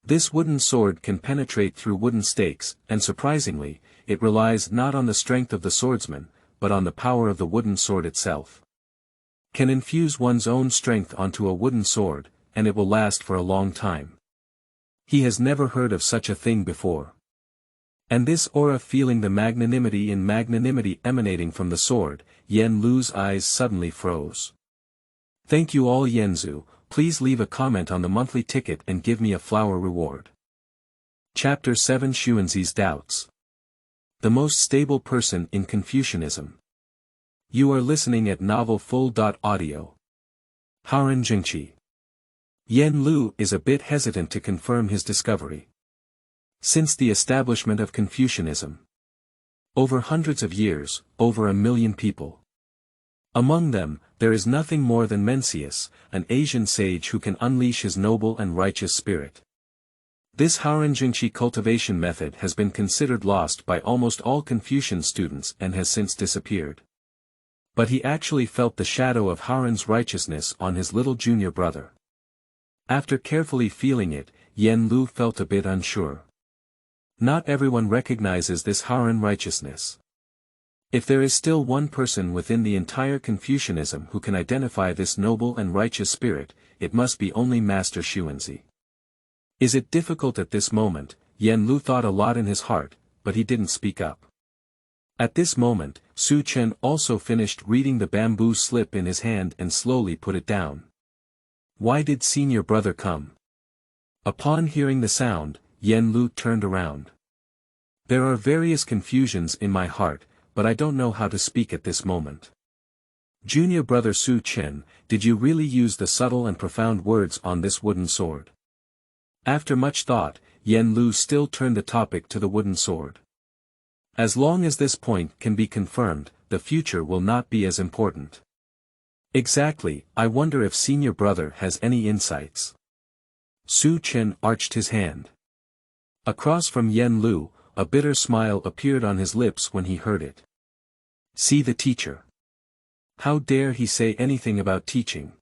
This wooden sword can penetrate through wooden stakes, and surprisingly, it relies not on the strength of the swordsman, but on the power of the wooden sword itself. Can infuse one's own strength onto a wooden sword, and it will last for a long time. He has never heard of such a thing before. And this aura, feeling the magnanimity emanating from the sword, Yen Lu's eyes suddenly froze. Thank you all Yenzu, please leave a comment on the monthly ticket and give me a flower reward. Chapter 7 Xunzi's Doubts. The most stable person in Confucianism. You are listening at novelfull.audio. Haoran Zhengqi. Yen Lu is a bit hesitant to confirm his discovery. Since the establishment of Confucianism. Over hundreds of years, over 1 million people. Among them, there is nothing more than Mencius, an Asian sage who can unleash his noble and righteous spirit. This Haoran Zhengqi cultivation method has been considered lost by almost all Confucian students and has since disappeared. But he actually felt the shadow of Haoran's righteousness on his little junior brother. After carefully feeling it, Yen Lu felt a bit unsure. Not everyone recognizes this Haoran righteousness. If there is still one person within the entire Confucianism who can identify this noble and righteous spirit, it must be only Master Xunzi. Is it difficult at this moment? Yen Lu thought a lot in his heart, but he didn't speak up. At this moment, Su Chen also finished reading the bamboo slip in his hand and slowly put it down. Why did senior brother come? Upon hearing the sound, Yen Lu turned around. There are various confusions in my heart, but I don't know how to speak at this moment. Junior brother Su Chen, did you really use the subtle and profound words on this wooden sword? After much thought, Yen Lu still turned the topic to the wooden sword. As long as this point can be confirmed, the future will not be as important. Exactly, I wonder if senior brother has any insights. Su Chen arched his hand. Across from Yen Lu, a bitter smile appeared on his lips when he heard it. See the teacher. How dare he say anything about teaching?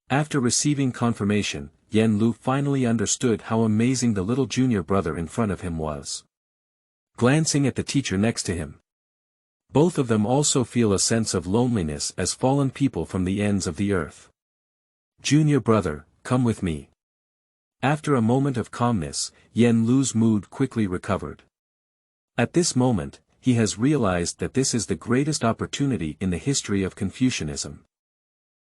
After receiving confirmation, Yen Lu finally understood how amazing the little junior brother in front of him was. Glancing at the teacher next to him. Both of them also feel a sense of loneliness as fallen people from the ends of the earth. Junior brother, come with me. After a moment of calmness, Yen Lu's mood quickly recovered. At this moment, he has realized that this is the greatest opportunity in the history of Confucianism.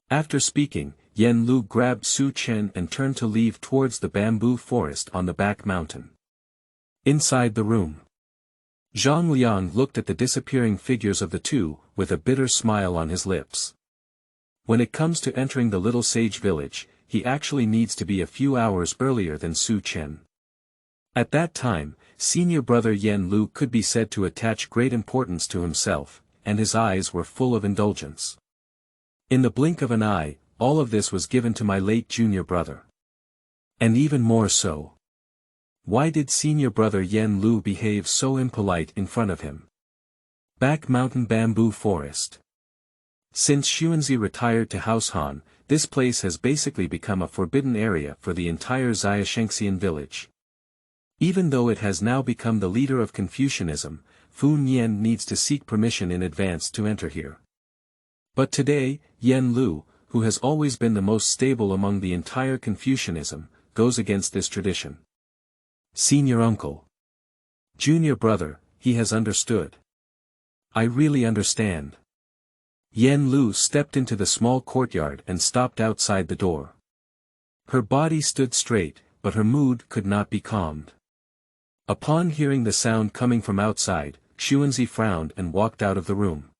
After speaking, Yen Lu grabbed Su Chen and turned to leave towards the bamboo forest on the back mountain. Inside the room. Zhang Liang looked at the disappearing figures of the two, with a bitter smile on his lips. When it comes to entering the little sage village, he actually needs to be a few hours earlier than Su Chen. At that time, senior brother Yen Lu could be said to attach great importance to himself, and his eyes were full of indulgence. In the blink of an eye, all of this was given to my late junior brother. And even more so. Why did senior brother Yen Lu behave so impolite in front of him? Back mountain bamboo forest. Since Xunzi retired to Haoran, this place has basically become a forbidden area for the entire Xiake village. Even though it has now become the leader of Confucianism, Fu Nian needs to seek permission in advance to enter here. But today, Yen Lu, who has always been the most stable among the entire Confucianism, goes against this tradition. Senior uncle. Junior brother, he has understood. I really understand. Yen Lu stepped into the small courtyard and stopped outside the door. Her body stood straight, but her mood could not be calmed. Upon hearing the sound coming from outside, Xunzi frowned and walked out of the room.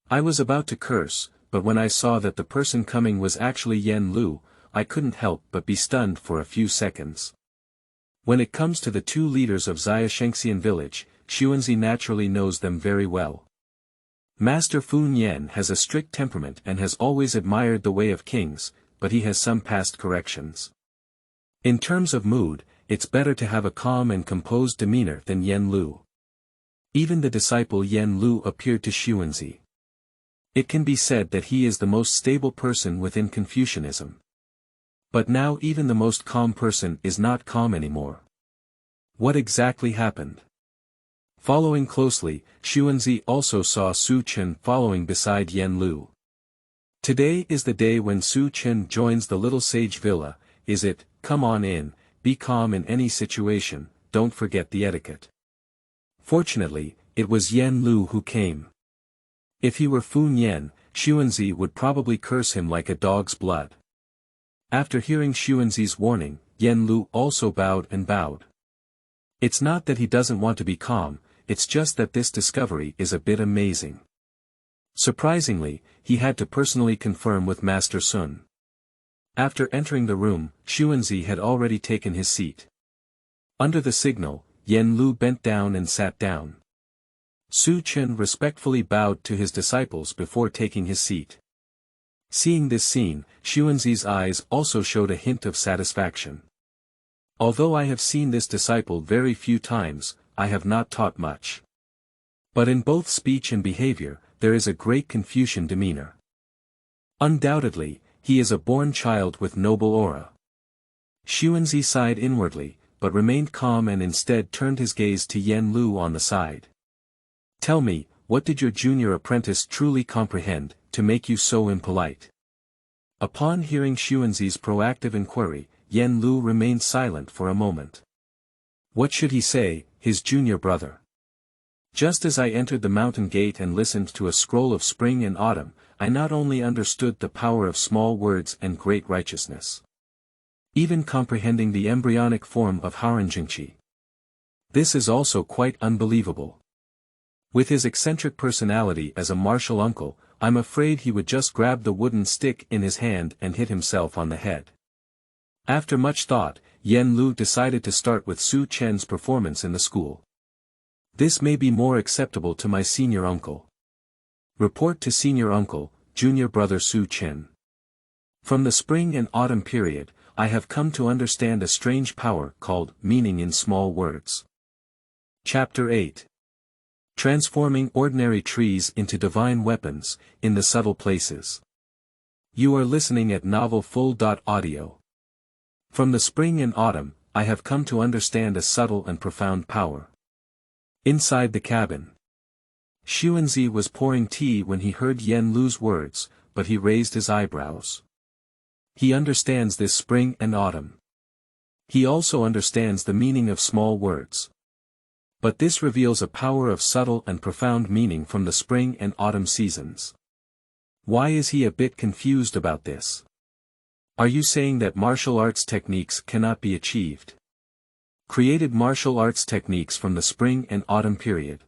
I was about to curse, but when I saw that the person coming was actually Yen Lu, I couldn't help but be stunned for a few seconds. When it comes to the two leaders of Xiake village, Xunzi naturally knows them very well. Master Fu Nian has a strict temperament and has always admired the way of kings, but he has some past corrections. In terms of mood, it's better to have a calm and composed demeanor than Yen Lu. Even the disciple Yen Lu appeared to Xunzi. It can be said that he is the most stable person within Confucianism. But now even the most calm person is not calm anymore. What exactly happened? Following closely, Xunzi also saw Su Chen following beside Yen Lu. Today is the day when Su Chen joins the little sage villa, is it? Come on in, be calm in any situation, don't forget the etiquette. Fortunately, it was Yen Lu who came. If he were Fu Nian, Xunzi would probably curse him like a dog's blood. After hearing Xunzi's warning, Yen Lu also bowed and bowed. It's not that he doesn't want to be calm, it's just that this discovery is a bit amazing. Surprisingly, he had to personally confirm with Master Sun. After entering the room, Xunzi had already taken his seat. Under the signal, Yen Lu bent down and sat down. Su Chen respectfully bowed to his disciples before taking his seat. Seeing this scene, Xunzi's eyes also showed a hint of satisfaction. Although I have seen this disciple very few times, I have not taught much. But in both speech and behavior, there is a great Confucian demeanor. Undoubtedly, he is a born child with noble aura. Xunzi sighed inwardly, but remained calm and instead turned his gaze to Yen Lu on the side. Tell me, what did your junior apprentice truly comprehend, to make you so impolite? Upon hearing Xunzi's proactive inquiry, Yen Lu remained silent for a moment. What should he say, his junior brother? Just as I entered the mountain gate and listened to a scroll of Spring and Autumn, I not only understood the power of small words and great righteousness. Even comprehending the embryonic form of Haoran Zhengqi. This is also quite unbelievable. With his eccentric personality as a martial uncle, I'm afraid he would just grab the wooden stick in his hand and hit himself on the head. After much thought, Yen Lu decided to start with Su Chen's performance in the school. This may be more acceptable to my senior uncle. Report to senior uncle, junior brother Su Chen. From the spring and autumn period, I have come to understand a strange power called meaning in small words. Chapter 8. Transforming ordinary trees into divine weapons, in the subtle places. You are listening at novelfull.audio. From the spring and autumn, I have come to understand a subtle and profound power. Inside the cabin. Xunzi was pouring tea when he heard Yen Lu's words, but he raised his eyebrows. He understands this spring and autumn. He also understands the meaning of small words. But this reveals a power of subtle and profound meaning from the spring and autumn seasons. Why is he a bit confused about this? Are you saying that martial arts techniques cannot be achieved? Created martial arts techniques from the spring and autumn period.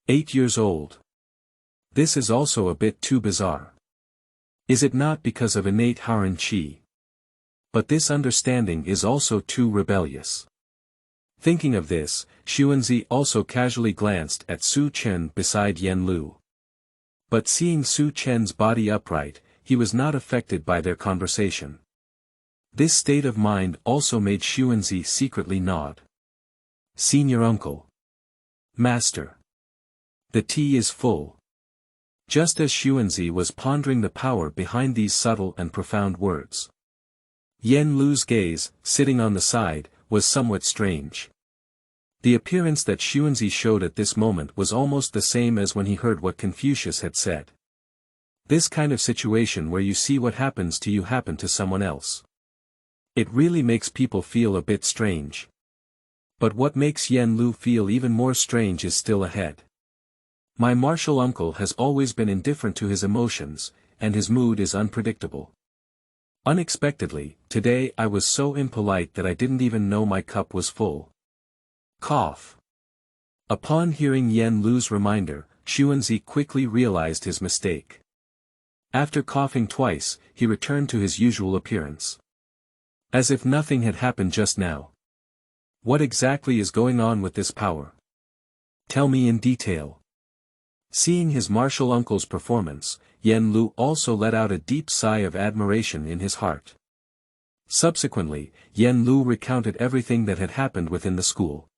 8 years old. This is also a bit too bizarre. Is it not because of innate Haoran Qi? But this understanding is also too rebellious. Thinking of this, Xunzi also casually glanced at Su Chen beside Yen Lu. But seeing Su Chen's body upright, he was not affected by their conversation. This state of mind also made Xunzi secretly nod. Senior uncle. Master. The tea is full. Just as Xunzi was pondering the power behind these subtle and profound words. Yen Lu's gaze, sitting on the side, was somewhat strange. The appearance that Xunzi showed at this moment was almost the same as when he heard what Confucius had said. This kind of situation where you see what happens to you happen to someone else. It really makes people feel a bit strange. But what makes Yen Lu feel even more strange is still ahead. My martial uncle has always been indifferent to his emotions, and his mood is unpredictable. Unexpectedly, today I was so impolite that I didn't even know my cup was full. Cough. Upon hearing Yen Lu's reminder, Xunzi quickly realized his mistake. After coughing twice, he returned to his usual appearance. As if nothing had happened just now. What exactly is going on with this power? Tell me in detail. Seeing his martial uncle's performance, Yen Lu also let out a deep sigh of admiration in his heart. Subsequently, Yen Lu recounted everything that had happened within the school.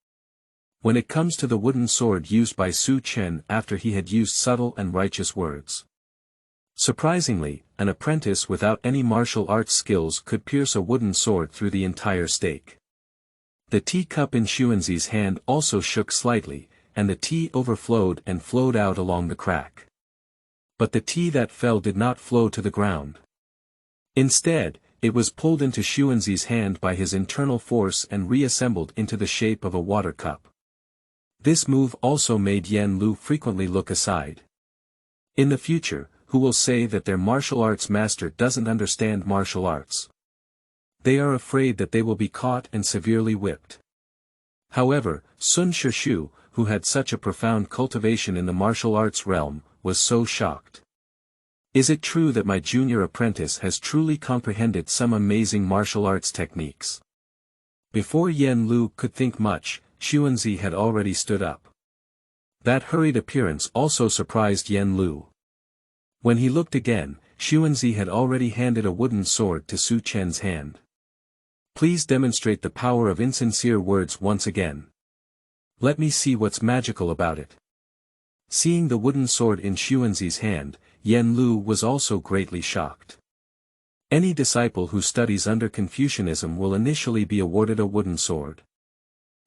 When it comes to the wooden sword used by Su Chen after he had used subtle and righteous words. Surprisingly, an apprentice without any martial arts skills could pierce a wooden sword through the entire stake. The teacup in Xunzi's hand also shook slightly, and the tea overflowed and flowed out along the crack. But the tea that fell did not flow to the ground. Instead, it was pulled into Xunzi's hand by his internal force and reassembled into the shape of a water cup. This move also made Yen Lu frequently look aside. In the future, who will say that their martial arts master doesn't understand martial arts? They are afraid that they will be caught and severely whipped. However, Sun Shishu, who had such a profound cultivation in the martial arts realm, was so shocked. Is it true that my junior apprentice has truly comprehended some amazing martial arts techniques? Before Lu could think much, Xunzi had already stood up. That hurried appearance also surprised Lu. When he looked again, Xunzi had already handed a wooden sword to Su Chen's hand. Please demonstrate the power of insincere words once again. Let me see what's magical about it. Seeing the wooden sword in Xunzi's hand, Lu was also greatly shocked. Any disciple who studies under Confucianism will initially be awarded a wooden sword.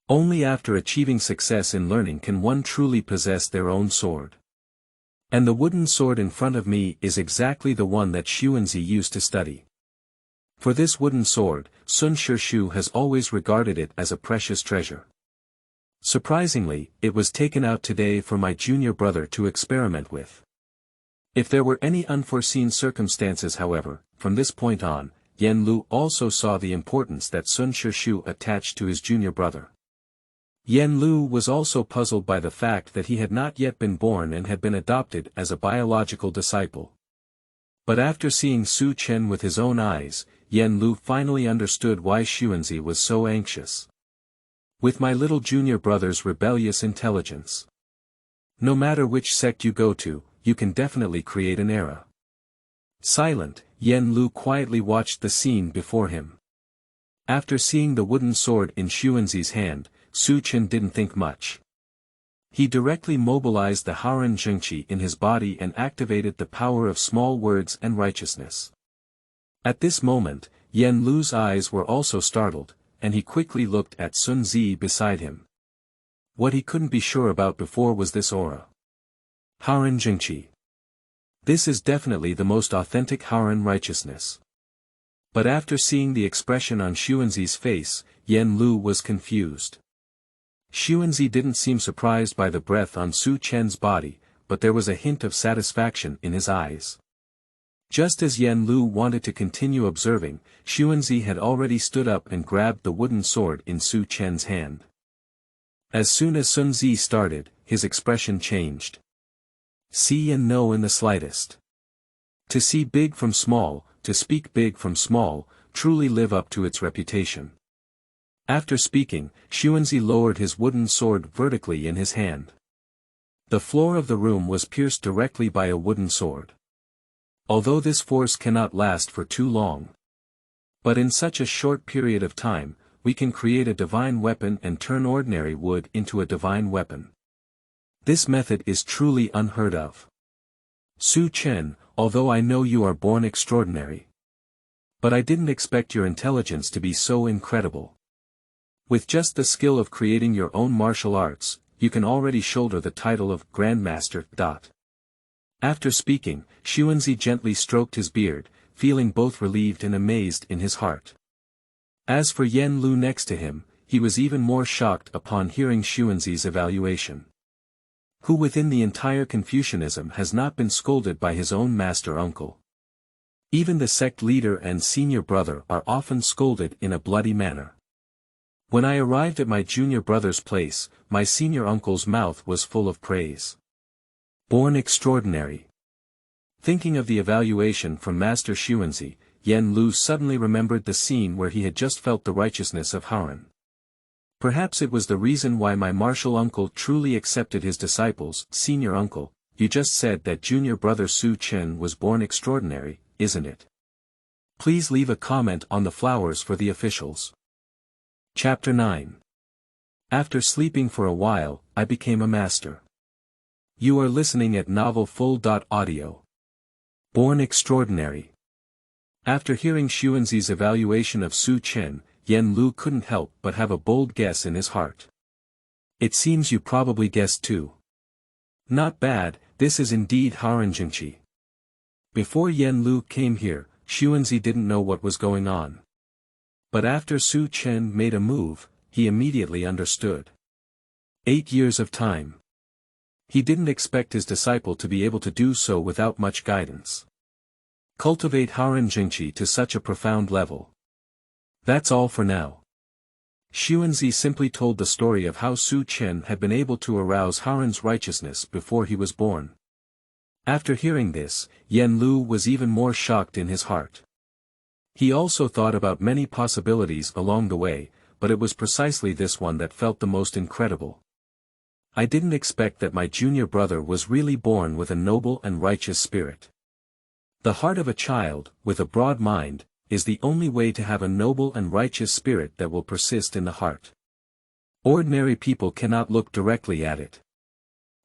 Only after achieving success in learning can one truly possess their own sword. And the wooden sword in front of me is exactly the one that Xunzi used to study. For this wooden sword, Sun Shishu has always regarded it as a precious treasure. Surprisingly, it was taken out today for my junior brother to experiment with. If there were any unforeseen circumstances, however, from this point on, Lu also saw the importance that Sun Shishu attached to his junior brother. Lu was also puzzled by the fact that he had not yet been born and had been adopted as a biological disciple. But after seeing Su Chen with his own eyes, Lu finally understood why Xunzi was so anxious. With my little junior brother's rebellious intelligence. No matter which sect you go to, you can definitely create an era. Silent, Lu quietly watched the scene before him. After seeing the wooden sword in Xunzi's hand, Su Chen didn't think much. He directly mobilized the Haoran Zhengqi in his body and activated the power of small words and righteousness. At this moment, Lu's eyes were also startled, and he quickly looked at Xunzi beside him. What he couldn't be sure about before was this aura. Haoran Zhengqi. This is definitely the most authentic Haoran righteousness. But after seeing the expression on Xunzi's face, Lu was confused. Xunzi didn't seem surprised by the breath on Su Chen's body, but there was a hint of satisfaction in his eyes. Just as Lu wanted to continue observing, Xunzi had already stood up and grabbed the wooden sword in Su Chen's hand. As soon as Xunzi started, his expression changed. See and know in the slightest. To see big from small, to speak big from small, truly live up to its reputation. After speaking, Xunzi lowered his wooden sword vertically in his hand. The floor of the room was pierced directly by a wooden sword. Although this force cannot last for too long. But in such a short period of time, we can create a divine weapon and turn ordinary wood into a divine weapon. This method is truly unheard of. Su Chen, although I know you are born extraordinary. But I didn't expect your intelligence to be so incredible. With just the skill of creating your own martial arts, you can already shoulder the title of Grandmaster. After speaking, Xunzi gently stroked his beard, feeling both relieved and amazed in his heart. As for Lu next to him, he was even more shocked upon hearing Xunzi's evaluation. Who within the entire Confucianism has not been scolded by his own master uncle? Even the sect leader and senior brother are often scolded in a bloody manner. When I arrived at my junior brother's place, my senior uncle's mouth was full of praise. Born extraordinary. Thinking of the evaluation from Master Xunzi, Lu suddenly remembered the scene where he had just felt the righteousness of Haoran. Perhaps it was the reason why my martial uncle truly accepted his disciples. Senior uncle, you just said that junior brother Su Chen was born extraordinary, isn't it? Please leave a comment on the flowers for the officials. Chapter 9. After sleeping for a while, I became a master. You are listening at novelfull.audio. Born extraordinary. After hearing Xunzi's evaluation of Su Chen, Lu couldn't help but have a bold guess in his heart. It seems you probably guessed too. Not bad, this is indeed Haoran Zhengqi. Before Lu came here, Xunzi didn't know what was going on. But after Su Chen made a move, he immediately understood. 8 years of time. He didn't expect his disciple to be able to do so without much guidance. Cultivate Haoran Zhengqi to such a profound level. That's all for now. Xunzi simply told the story of how Su Chen had been able to arouse Haoran's righteousness before he was born. After hearing this, Yen Lu was even more shocked in his heart. He also thought about many possibilities along the way, but it was precisely this one that felt the most incredible. I didn't expect that my junior brother was really born with a noble and righteous spirit. The heart of a child, with a broad mind, is the only way to have a noble and righteous spirit that will persist in the heart. Ordinary people cannot look directly at it.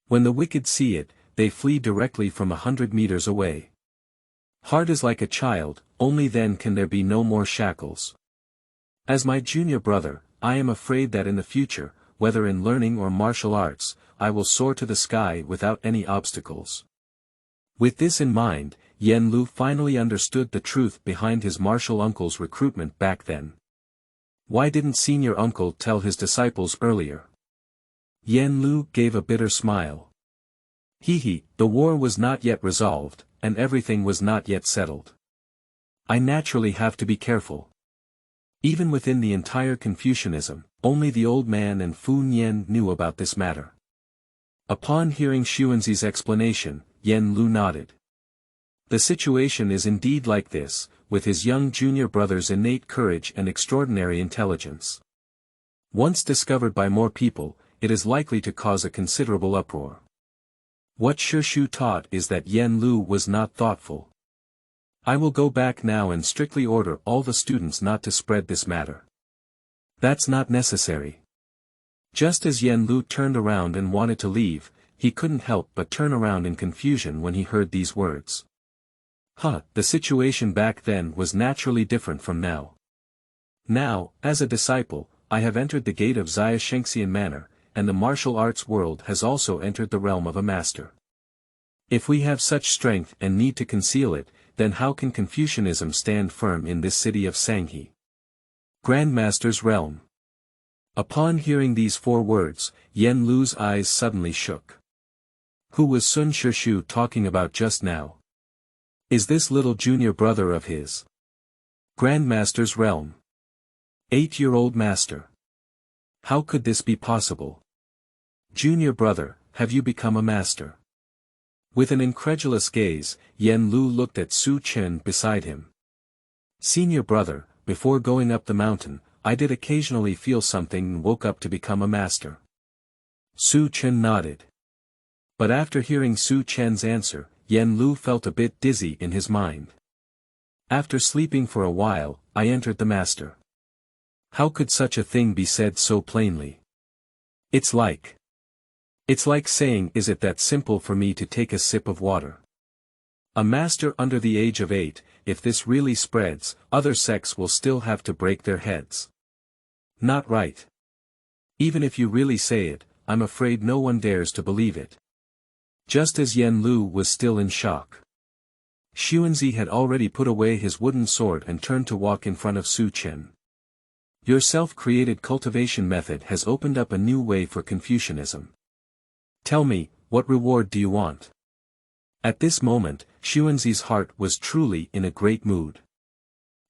When the wicked see it, they flee directly from 100 meters away. Heart is like a child, only then can there be no more shackles. As my junior brother, I am afraid that in the future, whether in learning or martial arts, I will soar to the sky without any obstacles. With this in mind, Yen Lu finally understood the truth behind his martial uncle's recruitment back then. Why didn't senior uncle tell his disciples earlier? Yen Lu gave a bitter smile. The war was not yet resolved, and everything was not yet settled. I naturally have to be careful. Even within the entire Confucianism, only the old man and Fu Nian knew about this matter. Upon hearing Xunzi's explanation, Yen Lu nodded. The situation is indeed like this, with his young junior brother's innate courage and extraordinary intelligence. Once discovered by more people, it is likely to cause a considerable uproar. What Shu taught is that Yen Lu was not thoughtful. I will go back now and strictly order all the students not to spread this matter. That's not necessary. Just as Yen Lu turned around and wanted to leave, he couldn't help but turn around in confusion when he heard these words. The situation back then was naturally different from now. Now, as a disciple, I have entered the gate of Xiake Xing manner, and the martial arts world has also entered the realm of a master. If we have such strength and need to conceal it, then how can Confucianism stand firm in this city of Zhengqi? Grandmaster's realm. Upon hearing these 4 words, Yen Lu's eyes suddenly shook. Who was Sun Shu talking about just now? Is this little junior brother of his? Grandmaster's realm. 8-year-old master. How could this be possible? Junior brother, have you become a master? With an incredulous gaze, Yen Lu looked at Su Chen beside him. Senior brother, before going up the mountain, I did occasionally feel something and woke up to become a master. Su Chen nodded. But after hearing Su Chen's answer, Yen Lu felt a bit dizzy in his mind. After sleeping for a while, I entered the master. How could such a thing be said so plainly? It's like saying, is it that simple for me to take a sip of water? A master under the age of 8, if this really spreads, other sects will still have to break their heads. Not right. Even if you really say it, I'm afraid no one dares to believe it. Just as Yen Lu was still in shock. Xunzi had already put away his wooden sword and turned to walk in front of Su Chen. Your self-created cultivation method has opened up a new way for Confucianism. Tell me, what reward do you want? At this moment, Xunzi's heart was truly in a great mood.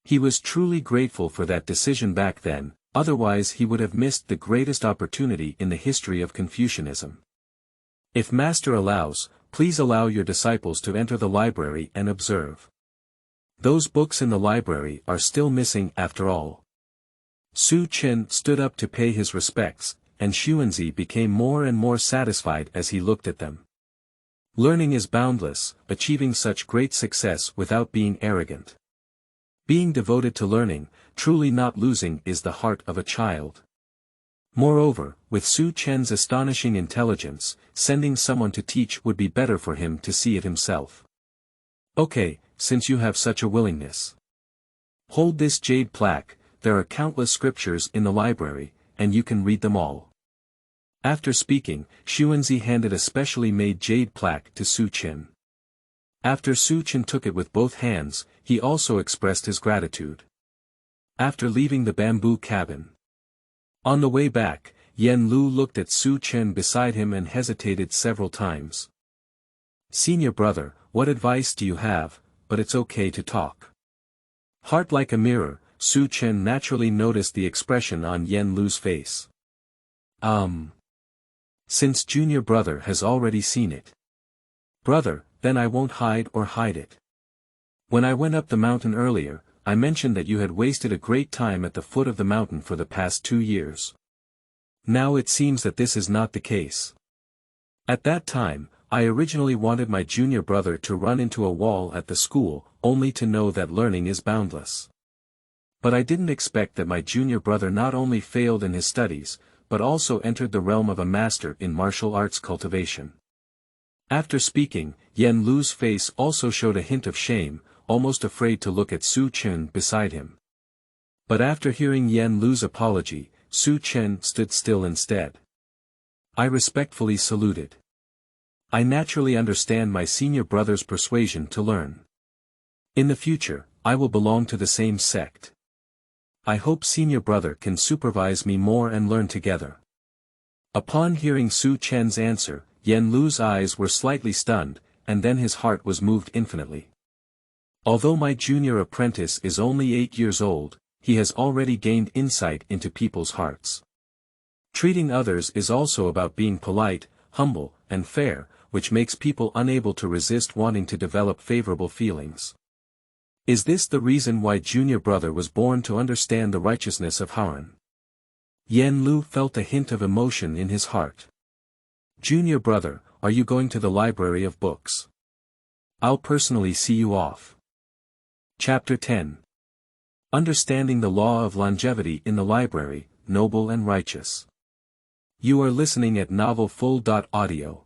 He was truly grateful for that decision back then, otherwise he would have missed the greatest opportunity in the history of Confucianism. If Master allows, please allow your disciples to enter the library and observe. Those books in the library are still missing after all. Su Chen stood up to pay his respects, and Xunzi became more and more satisfied as he looked at them. Learning is boundless, achieving such great success without being arrogant. Being devoted to learning, truly not losing is the heart of a child. Moreover, with Su Chen's astonishing intelligence, sending someone to teach would be better for him to see it himself. Okay, since you have such a willingness. Hold this jade plaque, there are countless scriptures in the library, and you can read them all. After speaking, Xunzi handed a specially made jade plaque to Su Chen. After Su Chen took it with both hands, he also expressed his gratitude. After leaving the bamboo cabin. On the way back, Yen Lu looked at Su Chen beside him and hesitated several times. Senior brother, what advice do you have? But it's okay to talk. Heart like a mirror, Su Chen naturally noticed the expression on Yen Lu's face. Since junior brother has already seen it. Brother, then I won't hide it. When I went up the mountain earlier, I mentioned that you had wasted a great time at the foot of the mountain for the past 2 years. Now it seems that this is not the case. At that time, I originally wanted my junior brother to run into a wall at the school, only to know that learning is boundless. But I didn't expect that my junior brother not only failed in his studies, but also entered the realm of a master in martial arts cultivation. After speaking, Yen Lu's face also showed a hint of shame, almost afraid to look at Su Chen beside him. But after hearing Yen Lu's apology, Su Chen stood still instead. I respectfully saluted. I naturally understand my senior brother's persuasion to learn. In the future, I will belong to the same sect. I hope senior brother can supervise me more and learn together. Upon hearing Su Chen's answer, Yen Lu's eyes were slightly stunned, and then his heart was moved infinitely. Although my junior apprentice is only 8 years old, he has already gained insight into people's hearts. Treating others is also about being polite, humble, and fair, which makes people unable to resist wanting to develop favorable feelings. Is this the reason why junior brother was born to understand the righteousness of Haoran? Yen Lu felt a hint of emotion in his heart. Junior brother, are you going to the library of books? I'll personally see you off. Chapter 10. Understanding the Law of Longevity in the Library, Noble and Righteous. You are listening at novelfull.audio.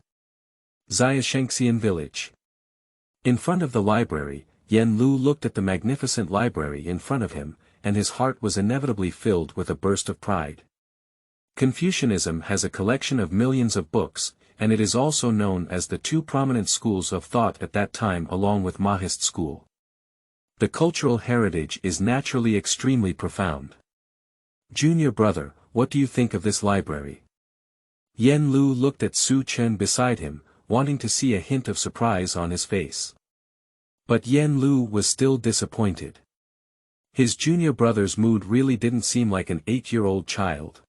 Xiaxian Village. In front of the library, Yen Lu looked at the magnificent library in front of him, and his heart was inevitably filled with a burst of pride. Confucianism has a collection of millions of books, and it is also known as the two prominent schools of thought at that time along with Mahist school. The cultural heritage is naturally extremely profound. Junior brother, what do you think of this library? Yen Lu looked at Su Chen beside him, wanting to see a hint of surprise on his face. But Yen Lu was still disappointed. His junior brother's mood really didn't seem like an 8-year-old child.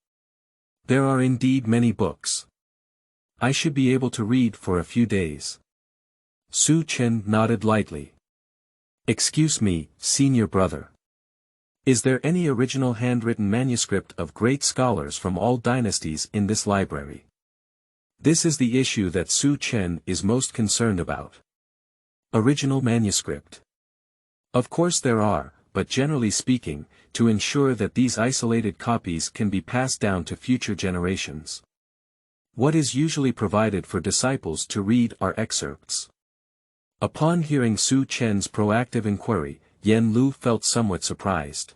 There are indeed many books. I should be able to read for a few days. Su Chen nodded lightly. Excuse me, senior brother. Is there any original handwritten manuscript of great scholars from all dynasties in this library? This is the issue that Su Chen is most concerned about. Original manuscript. Of course there are, but generally speaking, to ensure that these isolated copies can be passed down to future generations. What is usually provided for disciples to read are excerpts. Upon hearing Su Chen's proactive inquiry, Yen Lu felt somewhat surprised.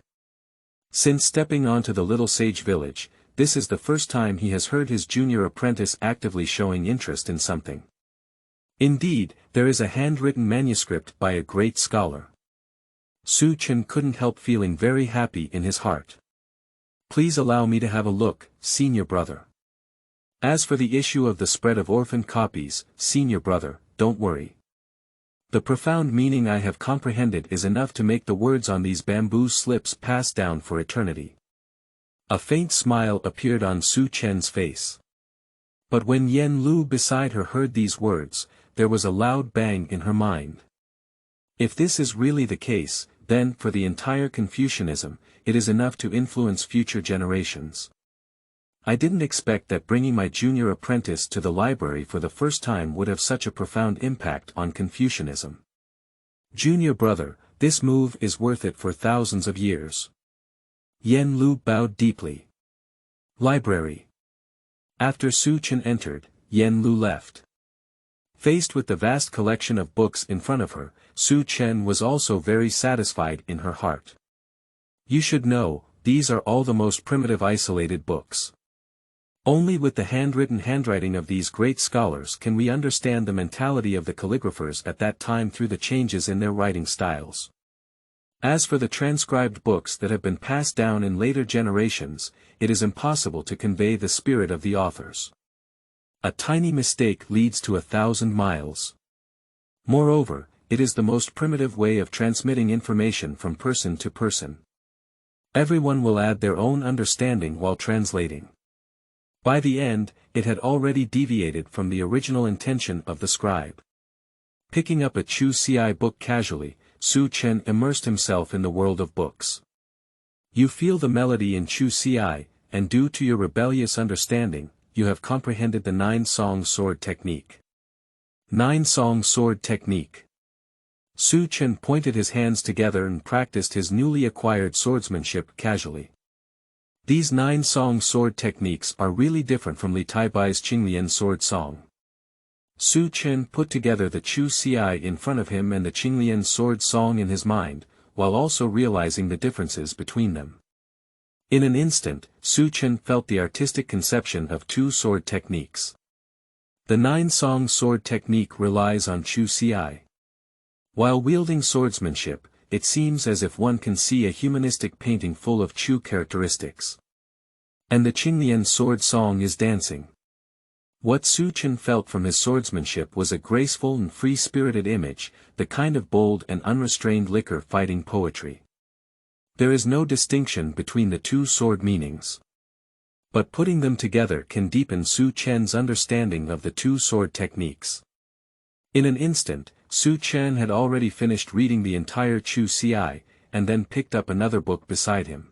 Since stepping onto the little sage village, this is the first time he has heard his junior apprentice actively showing interest in something. Indeed, there is a handwritten manuscript by a great scholar. Su Chen couldn't help feeling very happy in his heart. Please allow me to have a look, senior brother. As for the issue of the spread of orphan copies, senior brother, don't worry. The profound meaning I have comprehended is enough to make the words on these bamboo slips pass down for eternity. A faint smile appeared on Su Chen's face. But when Yen Lu beside her heard these words, there was a loud bang in her mind. If this is really the case, then, for the entire Confucianism, it is enough to influence future generations. I didn't expect that bringing my junior apprentice to the library for the first time would have such a profound impact on Confucianism. Junior brother, this move is worth it for thousands of years. Yen Lu bowed deeply. Library. After Su Chen entered, Yen Lu left. Faced with the vast collection of books in front of her, Su Chen was also very satisfied in her heart. You should know, these are all the most primitive isolated books. Only with the handwriting of these great scholars can we understand the mentality of the calligraphers at that time through the changes in their writing styles. As for the transcribed books that have been passed down in later generations, it is impossible to convey the spirit of the authors. A tiny mistake leads to 1,000 miles. Moreover, it is the most primitive way of transmitting information from person to person. Everyone will add their own understanding while translating. By the end, it had already deviated from the original intention of the scribe. Picking up a Chu Ci book casually, Su Chen immersed himself in the world of books. You feel the melody in Chu Ci, and due to your rebellious understanding, you have comprehended the 9-song sword technique. 9-song sword technique. Su Chen pointed his hands together and practiced his newly acquired swordsmanship casually. These 9-song sword techniques are really different from Li Taibai's Qinglian sword song. Su Chen put together the Chu Ci in front of him and the Qinglian sword song in his mind, while also realizing the differences between them. In an instant, Su Chen felt the artistic conception of two sword techniques. The 9-song sword technique relies on Chu Ci. While wielding swordsmanship, it seems as if one can see a humanistic painting full of Chu characteristics. And the Qinglian sword song is dancing. What Su Chen felt from his swordsmanship was a graceful and free-spirited image, the kind of bold and unrestrained liquor fighting poetry. There is no distinction between the two sword meanings. But putting them together can deepen Su Chen's understanding of the two sword techniques. In an instant, Su Chen had already finished reading the entire Chu Ci, and then picked up another book beside him.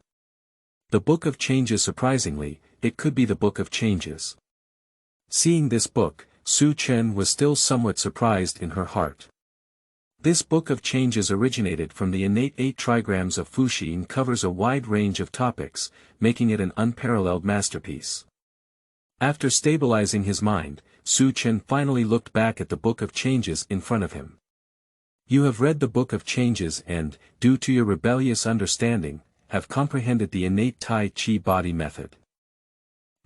The Book of Changes. Surprisingly, it could be the Book of Changes. Seeing this book, Su Chen was still somewhat surprised in her heart. This Book of Changes originated from the innate 8 Trigrams of Fuxi and covers a wide range of topics, making it an unparalleled masterpiece. After stabilizing his mind, Su Chen finally looked back at the Book of Changes in front of him. You have read the Book of Changes and, due to your rebellious understanding, have comprehended the innate Tai Chi body method.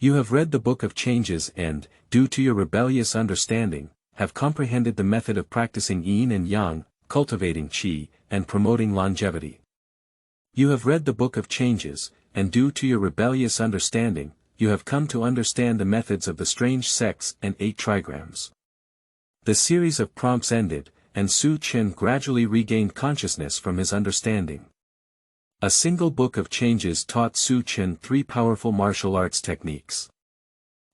You have read the Book of Changes and, due to your rebellious understanding, have comprehended the method of practicing Yin and Yang, cultivating Qi, and promoting longevity. You have read the Book of Changes, and due to your rebellious understanding, you have come to understand the methods of the strange sects and 8 trigrams. The series of prompts ended, and Su Chen gradually regained consciousness from his understanding. A single Book of Changes taught Su Chen 3 powerful martial arts techniques.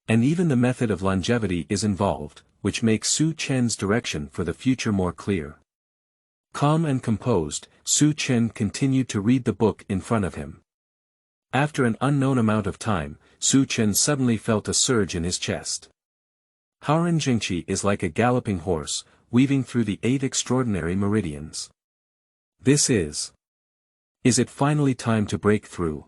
And even the method of longevity is involved, which makes Su Chen's direction for the future more clear. Calm and composed, Su Chen continued to read the book in front of him. After an unknown amount of time, Su Chen suddenly felt a surge in his chest. Haoran Zhengqi is like a galloping horse, weaving through the 8 extraordinary meridians. This is it finally time to break through?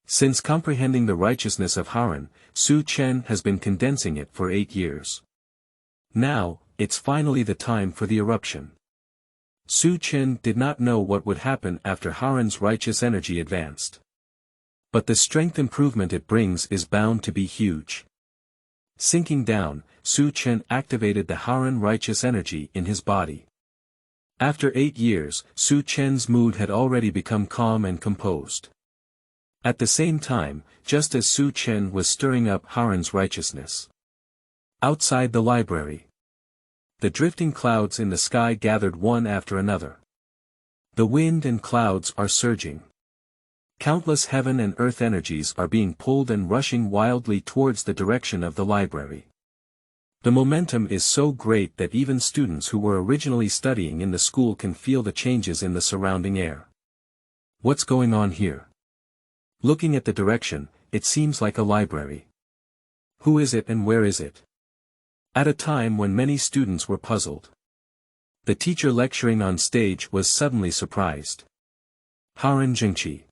Since comprehending the righteousness of Haoran, Su Chen has been condensing it for 8 years. Now, it's finally the time for the eruption. Su Chen did not know what would happen after Haoran's righteous energy advanced. But the strength improvement it brings is bound to be huge. Sinking down, Su Chen activated the Haoran righteous energy in his body. After 8 years, Su Chen's mood had already become calm and composed. At the same time, just as Su Chen was stirring up Haoran's righteousness. Outside the library, the drifting clouds in the sky gathered one after another. The wind and clouds are surging. Countless heaven and earth energies are being pulled and rushing wildly towards the direction of the library. The momentum is so great that even students who were originally studying in the school can feel the changes in the surrounding air. What's going on here? Looking at the direction, it seems like a library. Who is it and where is it? At a time when many students were puzzled, the teacher lecturing on stage was suddenly surprised. Haoran Zhengqi.